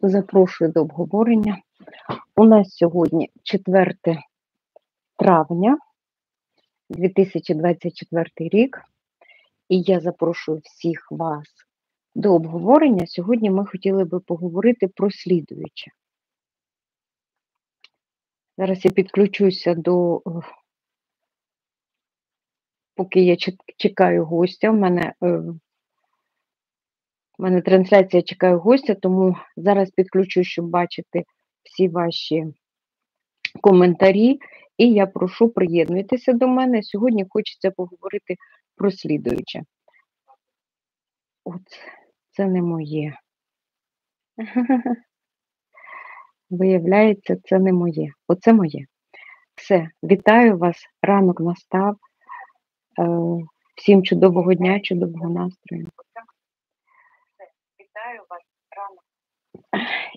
Запрошую до обговорення. У нас сьогодні 4 травня 2024 рік, і я запрошую всіх вас до обговорення. Сьогодні ми хотіли би поговорити про слідуюче. Зараз я підключуся поки я чекаю гостя, в мене трансляція чекає гостя, тому зараз підключусь, щоб бачити всі ваші коментарі, і я прошу приєднуйтеся до мене. Сьогодні хочеться поговорити про слідуюче. От, це не моє. Виявляється, це не моє. Оце моє. Все, вітаю вас, ранок настав. Всім чудового дня, чудового настрою. Вітаю вас, ранок.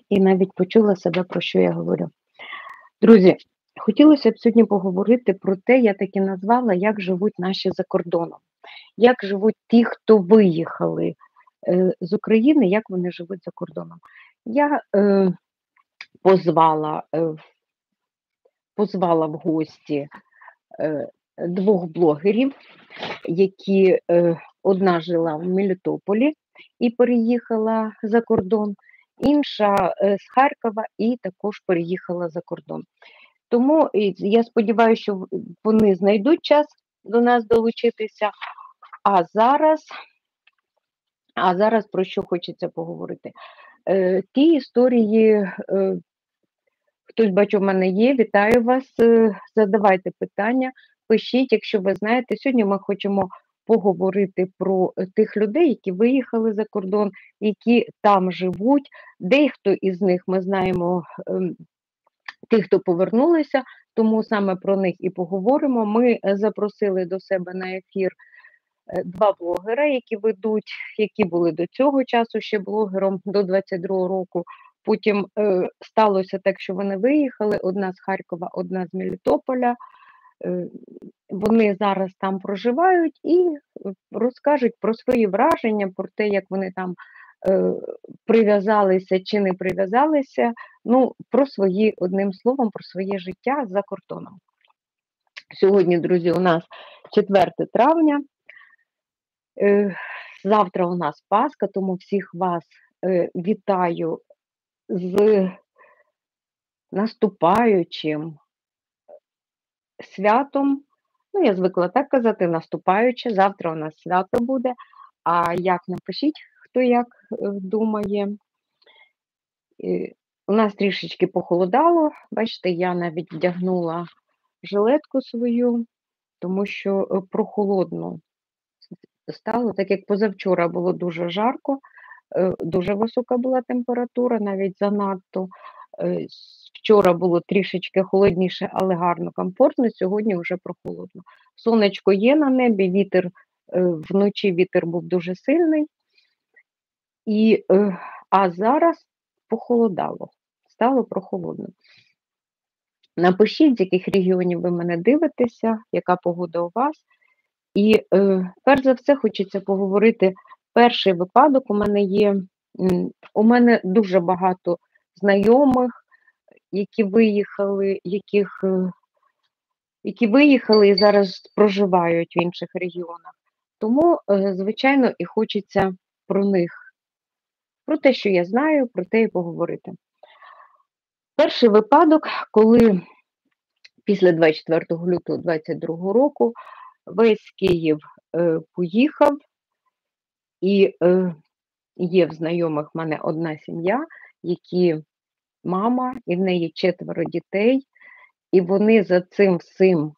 І навіть почула себе, про що я говорю. Друзі, хотілося б сьогодні поговорити про те, я так і назвала, як живуть наші за кордоном. Як живуть ті, хто виїхали з України, як вони живуть за кордоном. Я позвала в гості двох блогерів, які одна жила в Мелітополі і переїхала за кордон, інша з Харкова і також переїхала за кордон. Тому я сподіваюся, що вони знайдуть час до нас долучитися. А зараз про що хочеться поговорити? Ті історії, хтось, бачу, в мене є, вітаю вас, задавайте питання, пишіть, якщо ви знаєте. Сьогодні ми хочемо поговорити про тих людей, які виїхали за кордон, які там живуть. Дехто із них ми знаємо, тих, хто повернулися, тому саме про них і поговоримо. Ми запросили до себе на ефір два блогера, які були до цього часу ще блогером, до 22-го року. Потім сталося так, що вони виїхали, одна з Харкова, одна з Мелітополя. Вони зараз там проживають і розкажуть про свої враження, про те, як вони там прив'язалися чи не прив'язалися, про свої, одним словом, про своє життя за кордоном. Сьогодні, друзі, у нас 4 травня, завтра у нас Пасха, тому всіх вас вітаю з наступаючим святом. Я звикла так казати, наступаюче, завтра у нас свято буде, а як, напишіть, хто як думає. У нас трішечки похолодало, бачите, я навіть вдягнула жилетку свою, тому що прохолодно стало, так як позавчора було дуже жарко, дуже висока була температура, навіть занадто. Вчора було трішечки холодніше, але гарно, комфортно, сьогодні вже прохолодно. Сонечко є на небі, вітер, вночі вітер був дуже сильний, а зараз похолодало, стало прохолодно. Напишіть, з яких регіонів ви мене дивитеся, яка погода у вас. І перш за все хочеться поговорити, перший випадок у мене дуже багато знайомих, які виїхали і зараз проживають в інших регіонах. Тому, звичайно, і хочеться про них, про те, що я знаю, про те і поговорити. Перший випадок, коли після 24 лютого 2022 року весь Київ поїхав, і є в знайомих в мене одна сім'я, які мама, і в неї 4 дітей, і вони за цим всім,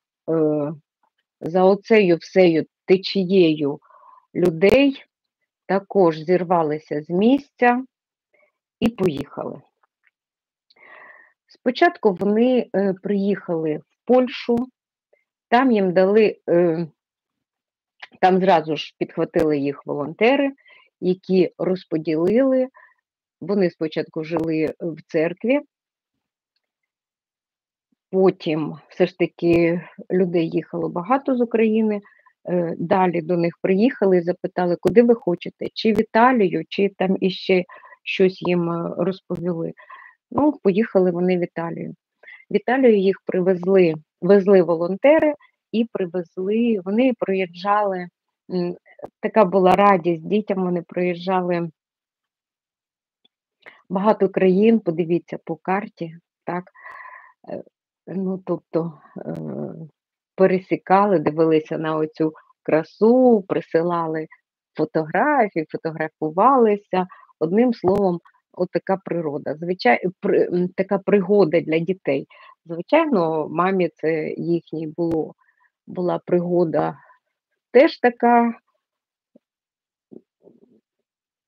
за оцею всею течією людей також зірвалися з місця і поїхали. Спочатку вони приїхали в Польщу, там їм дали, там зразу ж підхватили їх волонтери, які розподілили. Вони спочатку жили в церкві, потім все ж таки людей їхало багато з України, далі до них приїхали і запитали, куди ви хочете, чи в Італію, чи там іще щось їм розповіли. Ну, поїхали вони в Італію. В Італію їх везли волонтери і привезли, вони проїжджали, така була радість дітям, вони проїжджали багато країн, подивіться по карті, так, е, ну, тобто, пересікали, дивилися на оцю красу, присилали фотографії, фотографувалися. Одним словом, отака природа, така пригода для дітей. Звичайно, мамі це їхній була пригода теж така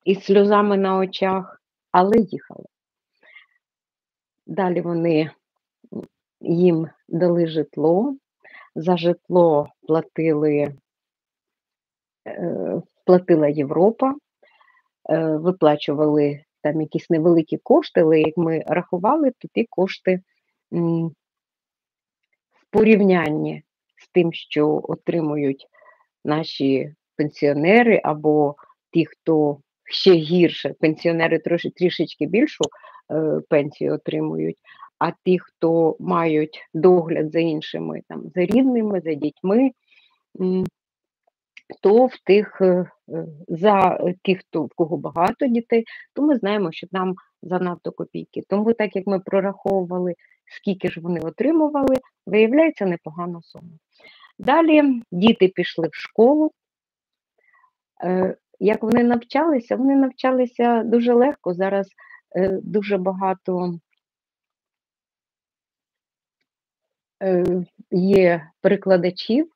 із сльозами на очах, але їхали. Далі їм дали житло, за житло платила Європа, виплачували там якісь невеликі кошти, але як ми рахували, то ті кошти в порівнянні з тим, що отримують наші пенсіонери або ті, хто ще гірше, пенсіонери трішечки більшу пенсію отримують, а ті, хто мають догляд за іншими, там, за рідними, за дітьми, то в кого багато дітей, то ми знаємо, що там занадто копійки. Тому так як ми прораховували, скільки ж вони отримували, виявляється непогана сума. Далі діти пішли в школу. Як вони навчалися? Вони навчалися дуже легко. Зараз дуже багато є перекладачів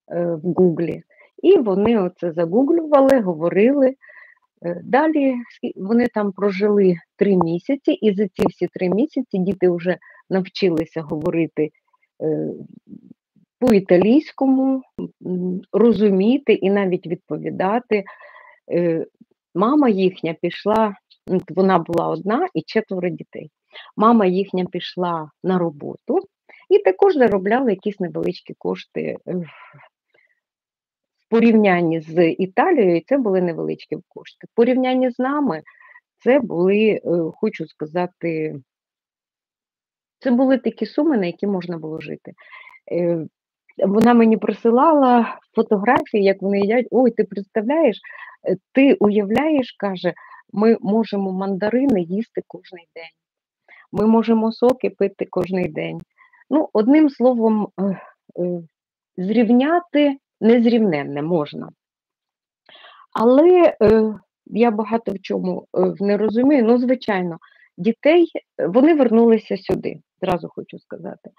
в Гуглі, і вони оце загуглювали, говорили. Далі вони там прожили 3 місяці, і за ці всі 3 місяці діти вже навчилися говорити по-італійському, розуміти і навіть відповідати. Мама їхня пішла, вона була одна і 4 дітей. Мама їхня пішла на роботу і також заробляла якісь невеличкі кошти. В порівнянні з Італією це були невеличкі кошти. В порівнянні з нами це були, хочу сказати, це були такі суми, на які можна було жити. Вона мені присилала фотографії, як вони їдять. Ой, ти представляєш, ти уявляєш, каже, ми можемо мандарини їсти кожен день. Ми можемо соки пити кожен день. Ну, одним словом, зрівняти незрівненне можна. Але я багато в чому не розумію. Ну, звичайно, дітей, вони вернулися сюди, зразу хочу сказати.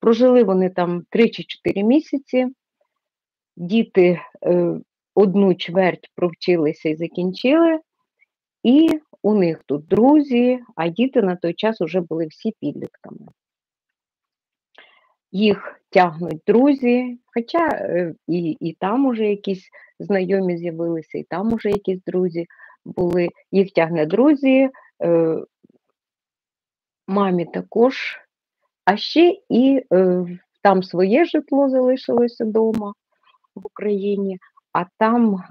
Прожили вони там 3 чи 4 місяці, діти 1/4 провчилися і закінчили, і у них тут друзі, а діти на той час вже були всі підлітками. Їх тягнуть друзі, хоча і там уже якісь знайомі з'явилися, і там уже якісь друзі були. Їх тягне друзі, мамі також, а ще і там своє житло залишилося вдома в Україні, а там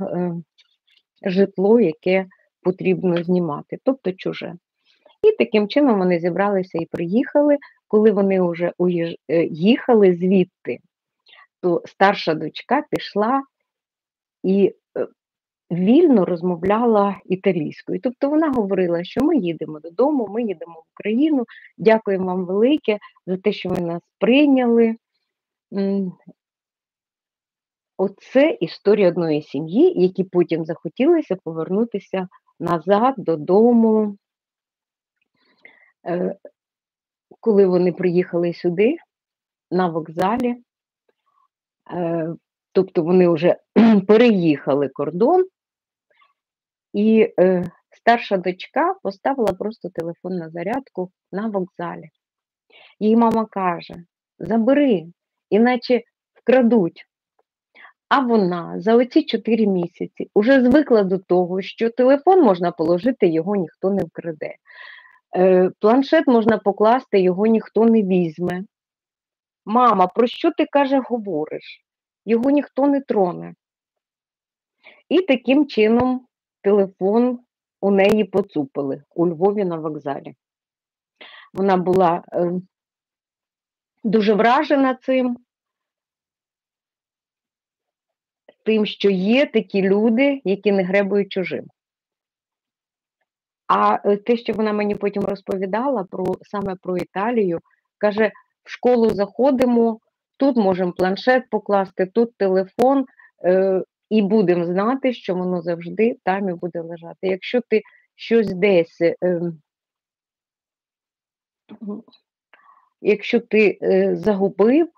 житло, яке потрібно знімати, тобто чуже. І таким чином вони зібралися і приїхали. Коли вони вже їхали звідти, то старша дочка пішла і вільно розмовляла італійською. Тобто вона говорила, що ми їдемо додому, ми їдемо в Україну, дякуємо вам велике за те, що ви нас прийняли. Оце історія одної сім'ї, які потім захотілося повернутися назад додому. Коли вони приїхали сюди, на вокзалі, тобто вони вже переїхали кордон, і старша дочка поставила просто телефон на зарядку на вокзалі. Їй мама каже: забери, іначе вкрадуть. А вона за оці 4 місяці вже звикла до того, що телефон можна положити, його ніхто не вкраде. Планшет можна покласти, його ніхто не візьме. Мама, про що ти, каже, говориш? Його ніхто не троне. І таким чином телефон у неї поцупили у Львові на вокзалі. Вона була дуже вражена тим, що є такі люди, які не гребують чужим. А те, що вона мені потім розповідала саме про Італію, каже, в школу заходимо, тут можемо планшет покласти, тут телефон, і будемо знати, що воно завжди там і буде лежати. Якщо ти щось десь, якщо ти загубив,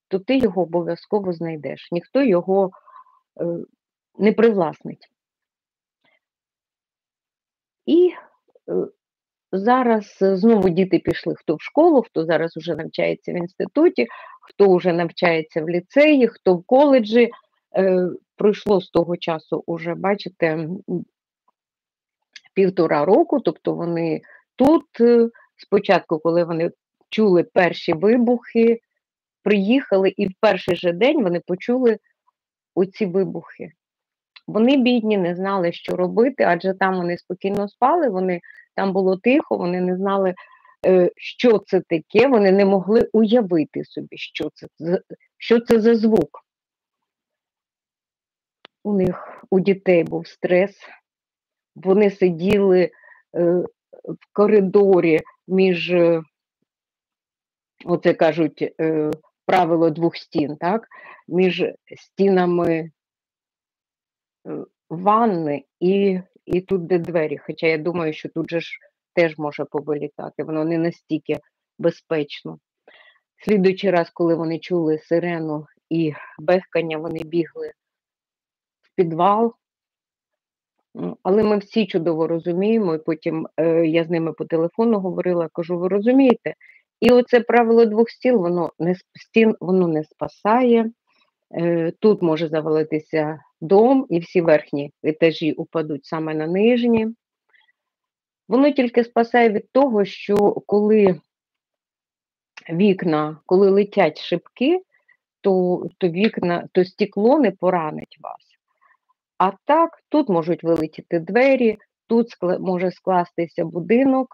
то ти його обов'язково знайдеш. Ніхто його не привласнить. І зараз знову діти пішли, хто в школу, хто зараз вже навчається в інституті, хто вже навчається в ліцеї, хто в коледжі. Пройшло з того часу уже, бачите, 1,5 року, тобто вони тут, спочатку, коли вони чули перші вибухи, приїхали і в перший же день вони почули оці вибухи. Вони, бідні, не знали, що робити, адже там вони спокійно спали, там було тихо, вони не знали, що це таке, вони не могли уявити собі, що це за звук. У дітей був стрес, вони сиділи в коридорі між, оце кажуть, правило 2 стін, так? Між стінами ванни і тут, де двері. Хоча я думаю, що тут же ж теж може повилітати, воно не настільки безпечно. Слідуючий раз, коли вони чули сирену і бехкання, вони бігли в підвал. Але ми всі чудово розуміємо, і потім я з ними по телефону говорила, кажу, ви розумієте? І оце правило 2 стін, воно не спасає. Тут може завалитися дом, і всі верхні етажі упадуть саме на нижні. Воно тільки спасає від того, що коли летять шибки, то стекло не поранить вас. А так, тут можуть вилетіти двері, тут може скластися будинок.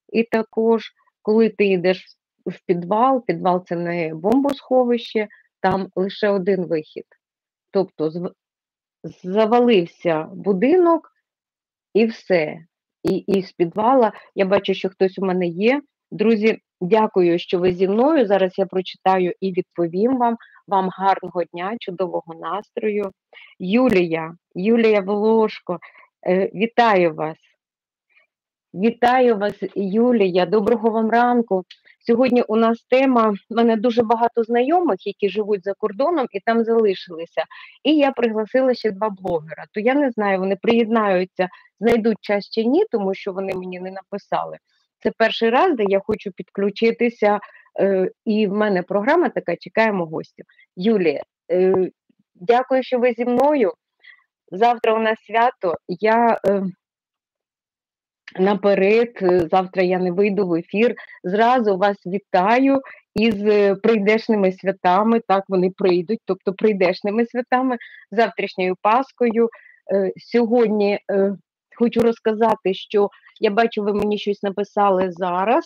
І також, коли ти йдеш в підвал це не бомбосховище, там лише один вихід. Тобто завалився будинок і все. І з підвала, я бачу, що хтось у мене є. Друзі, дякую, що ви зі мною. Зараз я прочитаю і відповім вам. Вам гарного дня, чудового настрою. Юлія Волошко, вітаю вас. Вітаю вас, Юлія, доброго вам ранку. Сьогодні у нас тема, в мене дуже багато знайомих, які живуть за кордоном і там залишилися. І я пригласила ще 2 блогера. То я не знаю, вони приєднаються, знайдуть час чи ні, тому що вони мені не написали. Це перший раз, де я хочу підключитися, і в мене програма така «Чекаємо гостів». Юлія, дякую, що ви зі мною. Завтра у нас свято. Я наперед, завтра я не вийду в ефір, зразу вас вітаю із прийдешними святами, так, вони прийдуть, тобто прийдешними святами, завтрашньою Паскою. Сьогодні хочу розказати, що я бачу, ви мені щось написали зараз.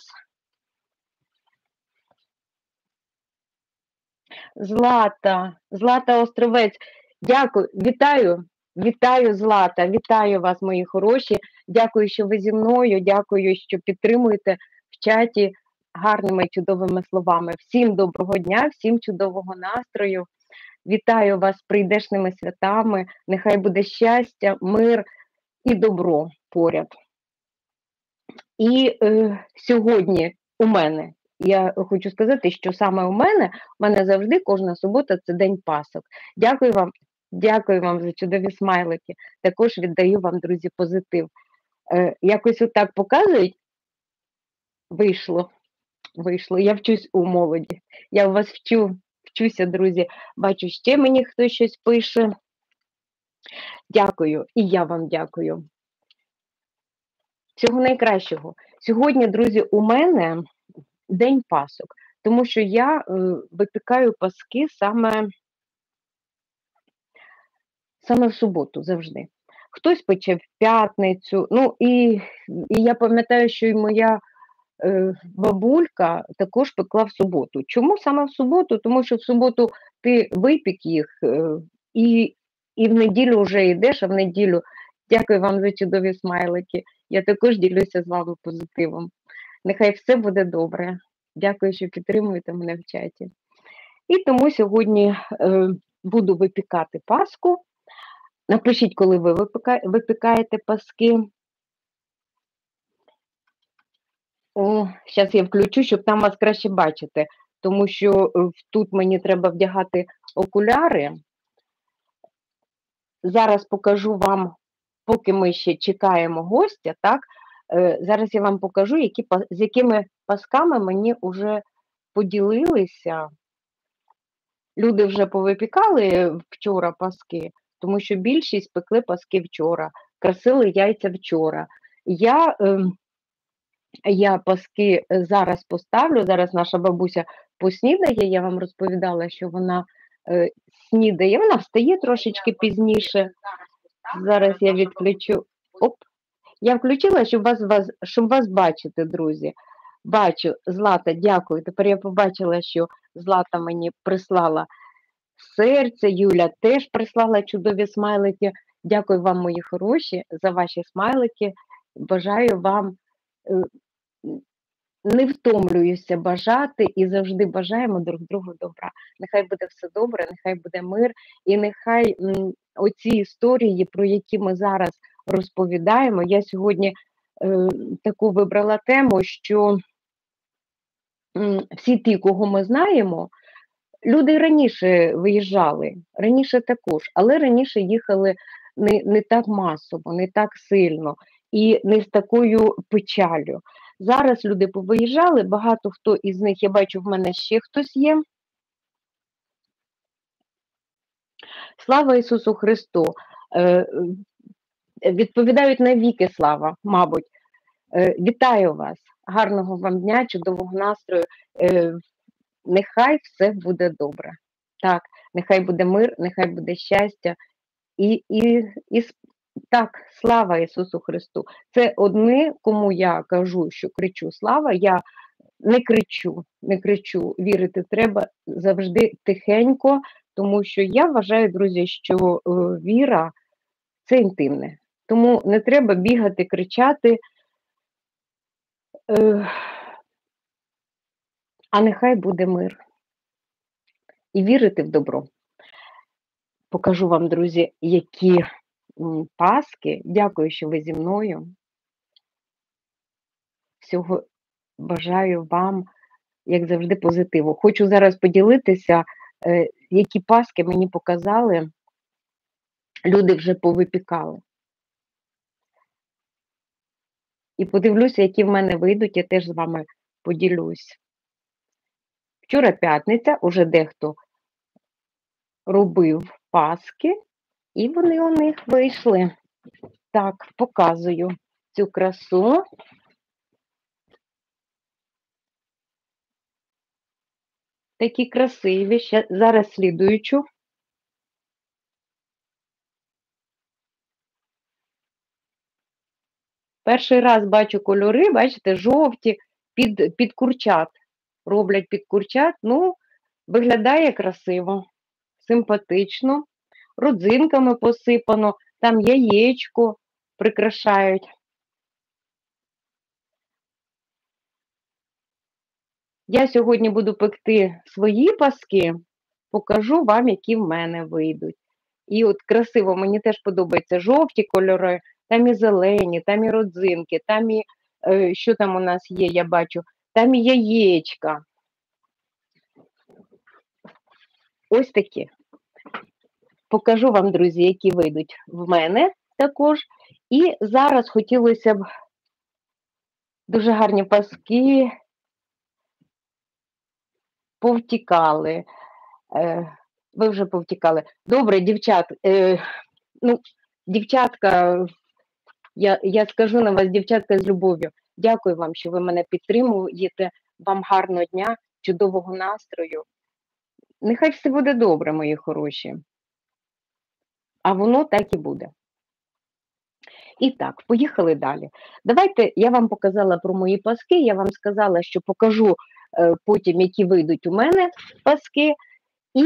Злата Островець, дякую, вітаю, Злата, вітаю вас, мої хороші, дякую, що ви зі мною, дякую, що підтримуєте в чаті гарними чудовими словами. Всім доброго дня, всім чудового настрою, вітаю вас з прийдешними святами, нехай буде щастя, мир і добро поряд. І сьогодні у мене, я хочу сказати, що саме у мене завжди кожна субота – це День Пасок. Дякую вам за чудові смайлики. Також віддаю вам, друзі, позитив. Якось отак показують. Вийшло. Я вчусь у молоді. Я у вас вчуся, друзі. Бачу, ще мені хтось щось пише. Дякую. І я вам дякую. Всього найкращого. Сьогодні, друзі, у мене День Пасок, тому що я випікаю паски саме в суботу завжди. хтось пече в п'ятницю. Ну, і я пам'ятаю, що і моя бабулька також пекла в суботу. Чому саме в суботу? Тому що в суботу ти випік їх, і і в неділю вже йдеш, а в неділю дякую вам за чудові смайлики. Я також ділюся з вами позитивом. Нехай все буде добре. Дякую, що підтримуєте мене в чаті. І тому сьогодні буду випікати паску. Напишіть, коли ви випікаєте паски. Зараз я включу, щоб там вас краще бачити, тому що тут мені треба вдягати окуляри. Зараз покажу вам, поки ми ще чекаємо гостя, так, зараз я вам покажу, з якими пасками мені вже поділилися. Люди вже повипікали вчора паски, тому що більшість пекли паски вчора, красили яйця вчора. Я паски зараз поставлю, зараз наша бабуся поснідає, я вам розповідала, що вона снідає, вона встає трошечки пізніше. Зараз я відключу. Оп. Я включила, щоб вас бачити, друзі. Бачу, Злата, дякую. Тепер я побачила, що Злата мені прислала серце, Юля теж прислала чудові смайлики. Дякую вам, мої хороші, за ваші смайлики. Бажаю вам, не втомлююся бажати і завжди бажаємо друг другу добра. Нехай буде все добре, нехай буде мир, і нехай оці історії, про які ми зараз розповідаємо, я сьогодні таку вибрала тему, що всі ті, кого ми знаємо, люди раніше виїжджали, раніше також, але раніше їхали не так масово, не так сильно і не з такою печалю. Зараз люди повиїжджали, багато хто із них, я бачу, в мене ще хтось є. Слава Ісусу Христу! Відповідають навіки слава, мабуть. Вітаю вас, гарного вам дня, чудового настрою. Нехай все буде добре. Так, нехай буде мир, нехай буде щастя. Так, слава Ісусу Христу. Це одне, кому я кажу, що кричу слава, я не кричу, вірити треба завжди тихенько, тому що я вважаю, друзі, що віра – це інтимне. Тому не треба бігати, кричати, а нехай буде мир. І вірити в добро. Покажу вам, друзі, які паски. Дякую, що ви зі мною. Всього бажаю вам, як завжди, позитиву. Хочу зараз поділитися, які паски мені показали, люди вже повипікали. І подивлюся, які в мене вийдуть, я теж з вами поділюсь. Вчора п'ятниця, уже дехто робив паски, і вони у них вийшли. Так, показую цю красу. Такі красиві, ще зараз слідуючу. Перший раз бачу кольори, бачите, жовті, під курчат. Роблять під курчат, ну, виглядає красиво, симпатично, родзинками посипано, там яєчко прикрашають. Я сьогодні буду пекти свої паски, покажу вам, які в мене вийдуть. І от красиво, мені теж подобаються жовті кольори, там і зелені, там і родзинки, там і, що там у нас є, я бачу, там і яєчка. Ось такі. Покажу вам, друзі, які вийдуть в мене також. І зараз хотілося б дуже гарні паски повтікали. Ви вже повтікали. Добре, дівчатка, я скажу на вас, дівчатка, з любов'ю. Дякую вам, що ви мене підтримуєте. Вам гарного дня, чудового настрою. Нехай все буде добре, мої хороші. А воно так і буде. І так, поїхали далі. Давайте я вам показала про мої паски, я вам сказала, що покажу потім, які вийдуть у мене паски. І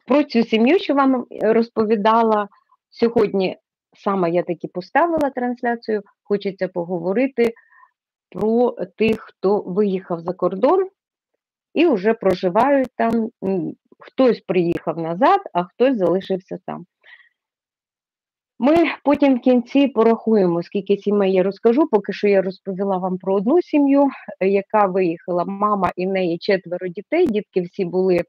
про цю сім'ю, що вам розповідала, сьогодні саме я таки поставила трансляцію, хочеться поговорити про тих, хто виїхав за кордон і вже проживають там. Хтось приїхав назад, а хтось залишився там. Ми потім в кінці порахуємо, скільки сімей я розкажу. Поки що я розповіла вам про одну сім'ю, яка виїхала, мама і в неї 4 дітей. Дітки всі були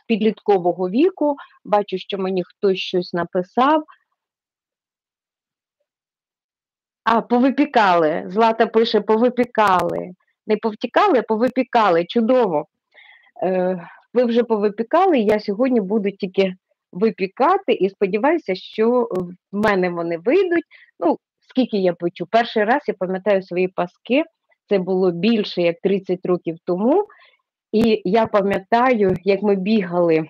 підліткового віку. Бачу, що мені хтось щось написав. Повипікали. Злата пише, повипікали. Не повтікали, а повипікали. Чудово. Ви вже повипікали, я сьогодні буду тільки випікати і сподіваюся, що в мене вони вийдуть. Ну, скільки я печу. Перший раз я пам'ятаю свої паски, це було більше як 30 років тому. І я пам'ятаю, як ми бігали,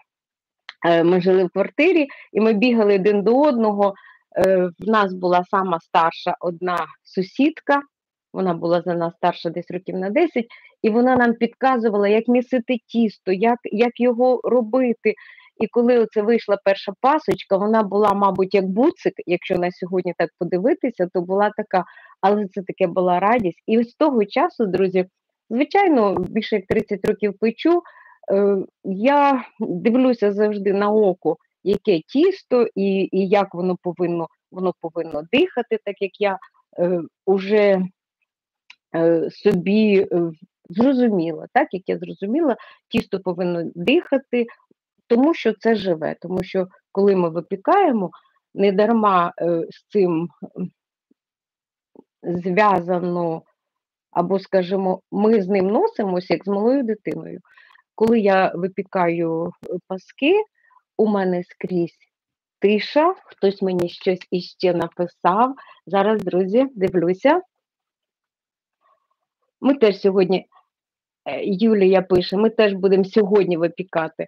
ми жили в квартирі, і ми бігали один до одного. В нас була сама старша одна сусідка, вона була за нас старша десь років на 10, і вона нам підказувала, як місити тісто, як його робити. І коли оце вийшла перша пасочка, вона була, мабуть, як буцик, якщо на сьогодні так подивитися, то була така, але це таке була радість. І з того часу, друзі, звичайно, більше як 30 років печу, я дивлюся завжди на око, яке тісто і як воно повинно дихати, так як я вже собі зрозуміла, так як я зрозуміла, тісто повинно дихати, тому що це живе, тому що коли ми випікаємо, не дарма з цим зв'язано, або, скажімо, ми з ним носимося, як з малою дитиною. Коли я випікаю паски, у мене скрізь тиша, хтось мені щось іще написав. Зараз, друзі, дивлюся. Ми теж сьогодні, Юлія пише, ми теж будемо сьогодні випікати.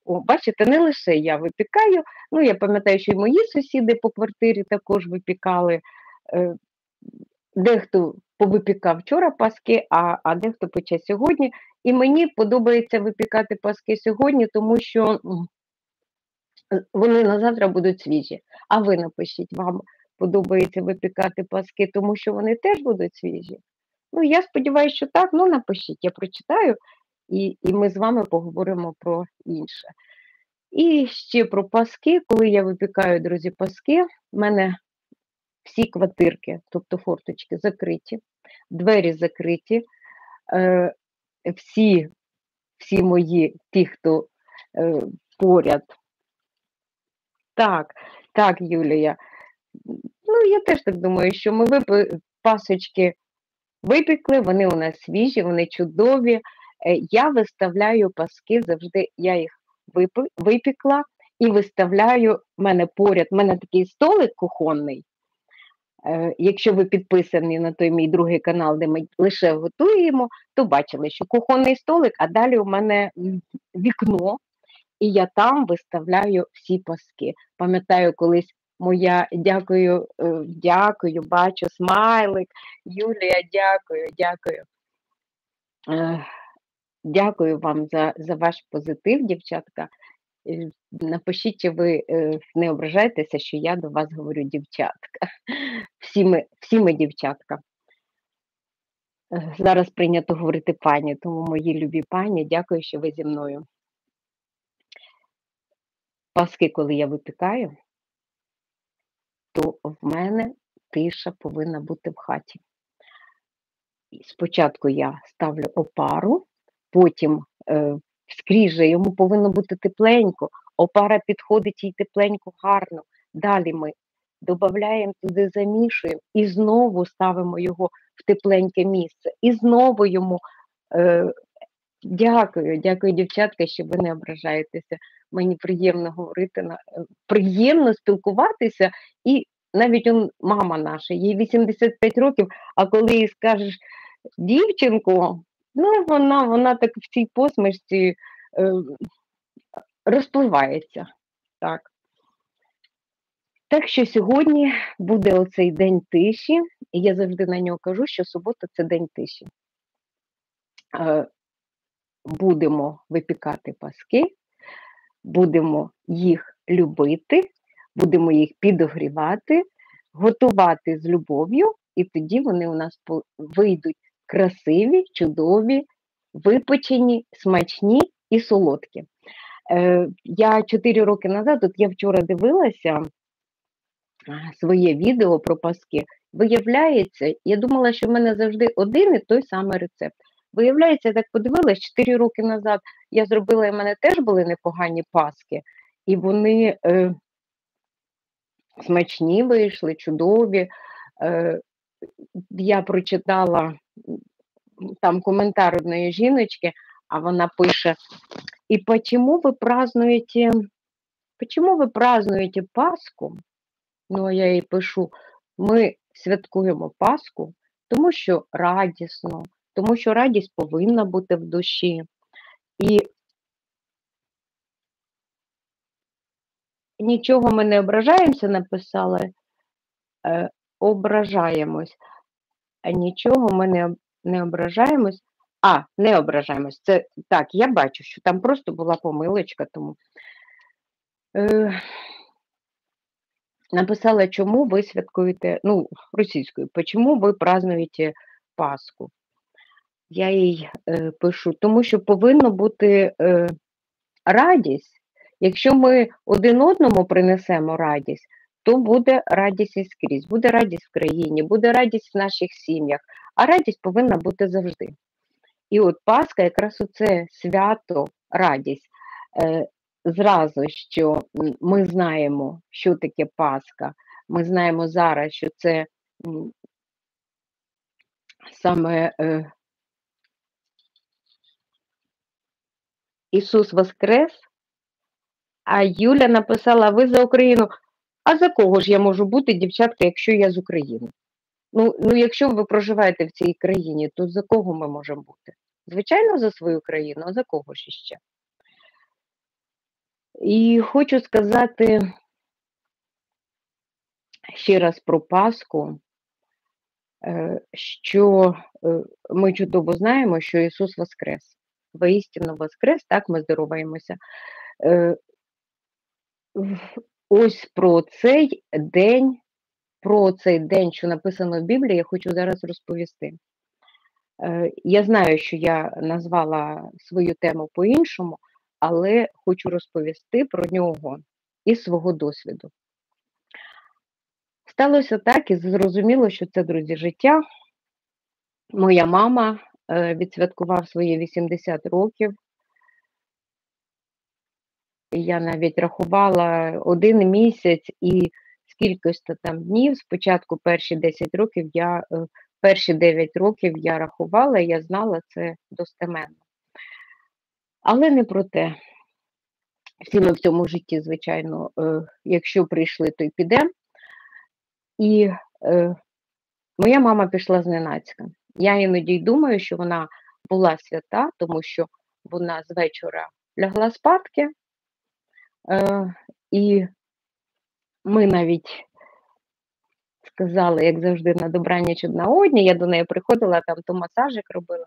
Бачите, не лише я випікаю, ну я пам'ятаю, що і мої сусіди по квартирі також випікали. Дехто повипікав вчора паски, а дехто пече сьогодні. І мені подобається випікати паски сьогодні, тому що вони на завтра будуть свіжі. А ви напишіть, вам подобається випікати паски, тому що вони теж будуть свіжі? Ну, я сподіваюся, що так, ну напишіть, я прочитаю, і ми з вами поговоримо про інше. І ще про паски. Коли я випікаю, друзі, паски, в мене всі квартирки, тобто форточки, закриті, двері закриті, всі мої, ті, хто поряд. Так, Юлія. Ну, я теж так думаю, що ми пасочки випікли, вони у нас свіжі, вони чудові. Я виставляю паски завжди, я їх випікла і виставляю, в мене поряд, в мене такий столик кухонний. Якщо ви підписані на той мій другий канал, де ми лише готуємо, то бачили, що кухонний столик, а далі у мене вікно, і я там виставляю всі паски. Пам'ятаю, колись дякую, бачу смайлик, Юлія, дякую. Дякую вам за ваш позитив, дівчатка. Напишіть, чи ви не ображаєтеся, що я до вас говорю дівчатка. Всі ми дівчатка. Зараз прийнято говорити пані, тому мої любі пані, дякую, що ви зі мною. Паски, коли я випікаю, то в мене тиша повинна бути в хаті. Спочатку я ставлю опару, потім скрізь йому повинно бути тепленько, опара підходить їй тепленько, гарно. Далі ми додаємо туди, замішуємо і знову ставимо його в тепленьке місце. І знову йому дякую, дівчатка, що ви не ображаєтеся. Мені приємно говорити, приємно спілкуватися. І навіть мама наша, їй 85 років, а коли їй скажеш дівчинку, ну вона так в цій посмішці розпливається. Так. Так що сьогодні буде оцей день тиші, і я завжди на нього кажу, що субота – це день тиші. Е, Будемо випікати паски, будемо їх любити, будемо їх підогрівати, готувати з любов'ю, і тоді вони у нас вийдуть красиві, чудові, випечені, смачні і солодкі. Я 4 роки назад, от я вчора дивилася своє відео про паски. Виявляється, я думала, що в мене завжди один і той самий рецепт. Виявляється, я так подивилась, 4 роки назад я зробила, і в мене теж були непогані паски, і вони смачні вийшли, чудові. Е, я прочитала там коментар одної жіночки, а вона пише: "І почему ви празднуєте Пасху?" Ну, а я їй пишу: "Ми святкуємо Пасху, тому що радісно, тому що радість повинна бути в душі. І нічого ми не ображаємося", написали, ображаємось, а нічого ми не ображаємось. Не ображаємось. Це так, я бачу, що там просто була помилочка, тому. Е, Написала, чому ви святкуєте, ну, російською, "Почему ви празднуєте Пасху?" Я їй пишу, тому що повинна бути радість. Якщо ми один одному принесемо радість, то буде радість і скрізь, буде радість в країні, буде радість в наших сім'ях, а радість повинна бути завжди. І от Пасха якраз оце свято, радість. Зразу, що ми знаємо, що таке Пасха, ми знаємо зараз, що це саме Ісус Воскрес, а Юля написала: "Ви за Україну". А за кого ж я можу бути, дівчатка, якщо я з України? Ну, якщо ви проживаєте в цій країні, то за кого ми можемо бути? Звичайно, за свою країну, а за кого ж іще? І хочу сказати ще раз про Пасху, що ми чудово знаємо, що Ісус Воскрес. Воістину Воскрес, так ми здороваємося. Е, Ось про цей день, що написано в Біблії, я хочу зараз розповісти. Я знаю, що я назвала свою тему по-іншому, але хочу розповісти про нього із свого досвіду. Сталося так, і зрозуміло, що це, друзі, життя. Моя мама відсвяткував свої 80 років. Я навіть рахувала 1 місяць і скількось-то там днів. Спочатку перші 9 років я рахувала, і я знала це достеменно. Але не про те. Всі ми в цьому житті, звичайно, якщо прийшли, то й підемо. І моя мама пішла зненацька. Я іноді й думаю, що вона була свята, тому що вона з вечора лягла спадки, і ми навіть сказали, як завжди, на добраніч одна одній. Я до неї приходила, там то масажик робила,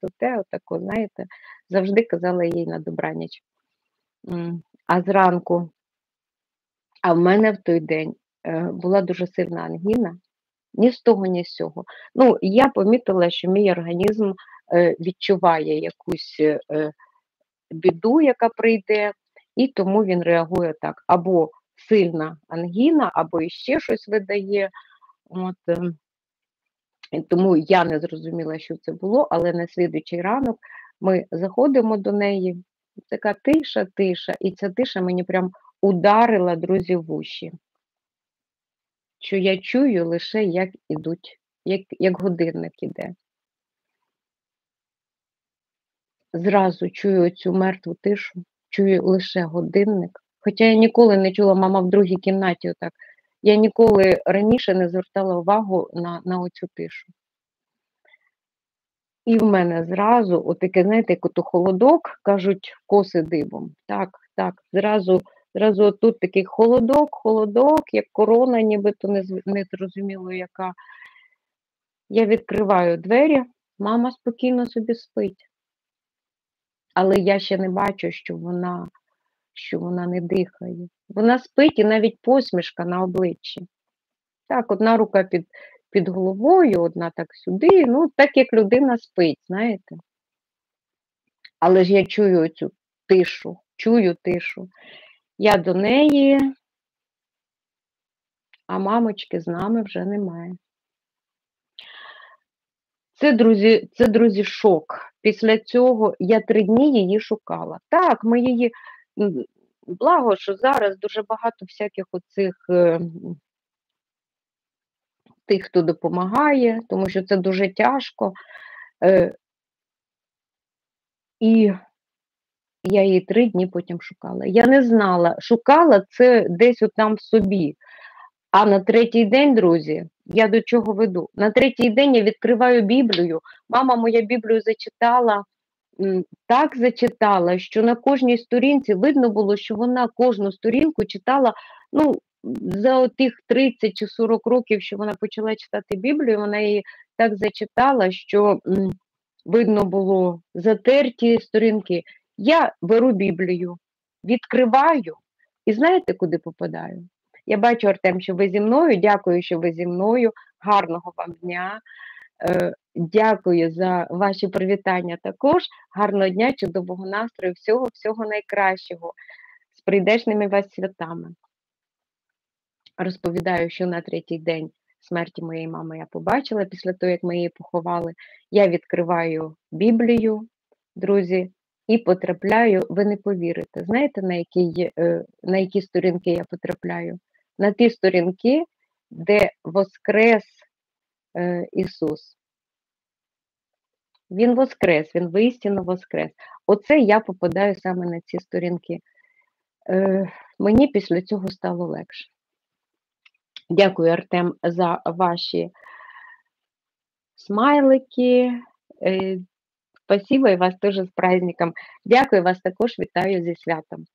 то те, отако, знаєте, завжди казала їй на добраніч. А зранку, а в мене в той день була дуже сильна ангіна, ні з того, ні з сього. Ну, я помітила, що мій організм відчуває якусь біду, яка прийде, і тому він реагує так: або сильна ангіна, або іще щось видає. От, і тому я не зрозуміла, що це було, але на слідуючий ранок ми заходимо до неї, така тиша, тиша, і ця тиша мені прям ударила, друзі, в уші. Що я чую лише, як ідуть, як годинник іде. Зразу чую цю мертву тишу, чую лише годинник. Хоча я ніколи не чула, мама в другій кімнаті отак. Я ніколи раніше не звертала увагу на оцю тишу. І в мене зразу отаке, знаєте, як ото холодок, кажуть, коси дибом. Так, зразу Зразу тут такий холодок, як корона, нібито не зрозуміло яка. Я відкриваю двері, мама спокійно собі спить. Але я ще не бачу, що вона не дихає. Вона спить і навіть посмішка на обличчі. Так, одна рука під головою, одна так сюди, ну, так як людина спить, знаєте. Але ж я чую цю чую тишу. Я до неї, а мамочки з нами вже немає. Це, друзі, шок. Після цього я 3 дні її шукала. Так, ми її, благо, що зараз дуже багато всяких оцих тих, хто допомагає, тому що це дуже тяжко. І я її 3 дні потім шукала. Я не знала, шукала це десь там в собі. А на 3-й день, друзі, я до чого веду? На 3-й день я відкриваю Біблію. Мама моя Біблію зачитала, так зачитала, що на кожній сторінці видно було, що вона кожну сторінку читала, ну, за тих 30 чи 40 років, що вона почала читати Біблію, вона її так зачитала, що видно було затерті сторінки. Я беру Біблію, відкриваю і знаєте, куди попадаю? Я бачу, Артем, що ви зі мною, дякую, що ви зі мною, гарного вам дня, дякую за ваші привітання також, гарного дня, чудового настрою, всього найкращого, з прийдешними вас святами. Розповідаю, що на 3-й день смерті моєї мами я побачила, після того, як ми її поховали, я відкриваю Біблію, друзі, і потрапляю, ви не повірите, знаєте, на які сторінки я потрапляю? На ті сторінки, де воскрес Ісус. Він воскрес, Він воістину воскрес. Оце я попадаю саме на ці сторінки. Мені після цього стало легше. Дякую, Артем, за ваші смайлики. Спасибо і вас теж з праздником. Дякую, вас також вітаю зі святом.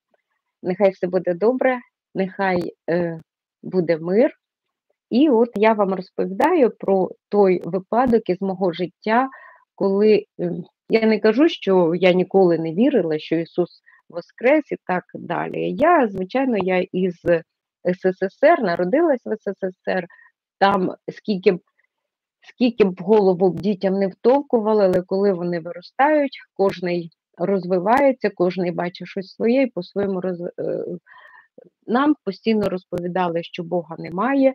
Нехай все буде добре, нехай буде мир. І от я вам розповідаю про той випадок із мого життя, коли я не кажу, що я ніколи не вірила, що Ісус воскрес і так далі. Звичайно, я із СССР, народилась в СССР, там скільки б голову дітям не втовкували, але коли вони виростають, кожний розвивається, кожний бачить щось своє і по-своєму нам постійно розповідали, що Бога немає,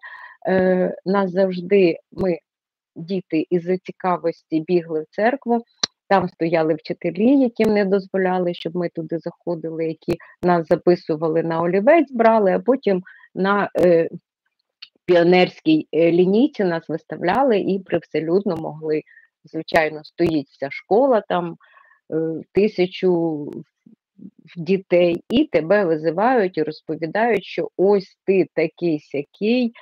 нас завжди, ми, діти, із-за цікавості бігли в церкву, там стояли вчителі, яким не дозволяли, щоб ми туди заходили, які нас записували на олівець, брали, а потім на піонерській лінійці нас виставляли і привселюдно могли, звичайно, стоїть вся школа, там 1000 дітей, і тебе визивають і розповідають, що ось ти такий-сякий,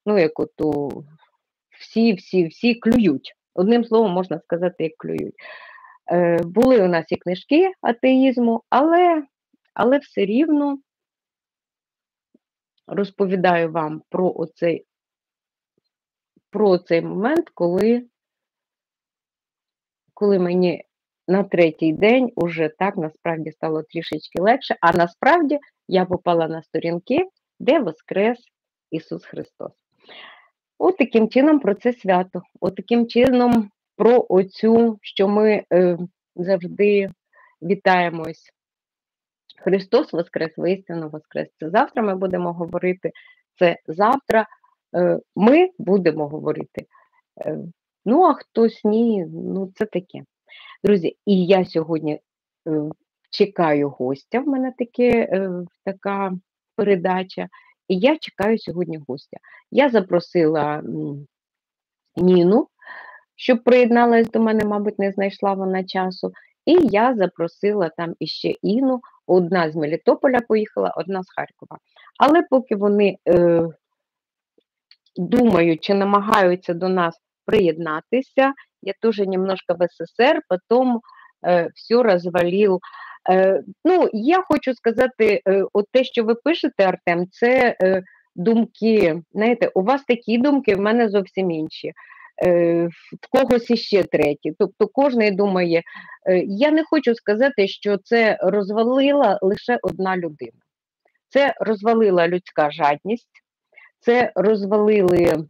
ну, як ото всі клюють. Одним словом, можна сказати, як клюють. Були у нас і книжки атеїзму, але все рівно розповідаю вам про цей момент, коли мені на 3-й день уже так насправді стало трішечки легше, а насправді я попала на сторінки, де воскрес Ісус Христос. От таким чином про це свято, от таким чином про оцю, що ми завжди вітаємось. Христос воскрес, воістину воскрес. Це завтра ми будемо говорити, це завтра ми будемо говорити. Ну, а хтось ні, ну це таке. Друзі, і я сьогодні чекаю гостя, в мене така передача, і я чекаю сьогодні гостя. Я запросила Ніну, щоб приєдналась до мене, мабуть, не знайшла вона часу, і я запросила там іще Інну, одна з Мелітополя поїхала, одна з Харкова. Але поки вони думають чи намагаються до нас приєднатися, я тоже немножко в СССР, потом все развалил Ну, я хочу сказати, от те, що ви пишете, Артем, це думки. Знаєте, у вас такі думки, в мене зовсім інші. В когось іще треті. Тобто кожен думає, я не хочу сказати, що це розвалила лише одна людина. Це розвалила людська жадність, це розвалили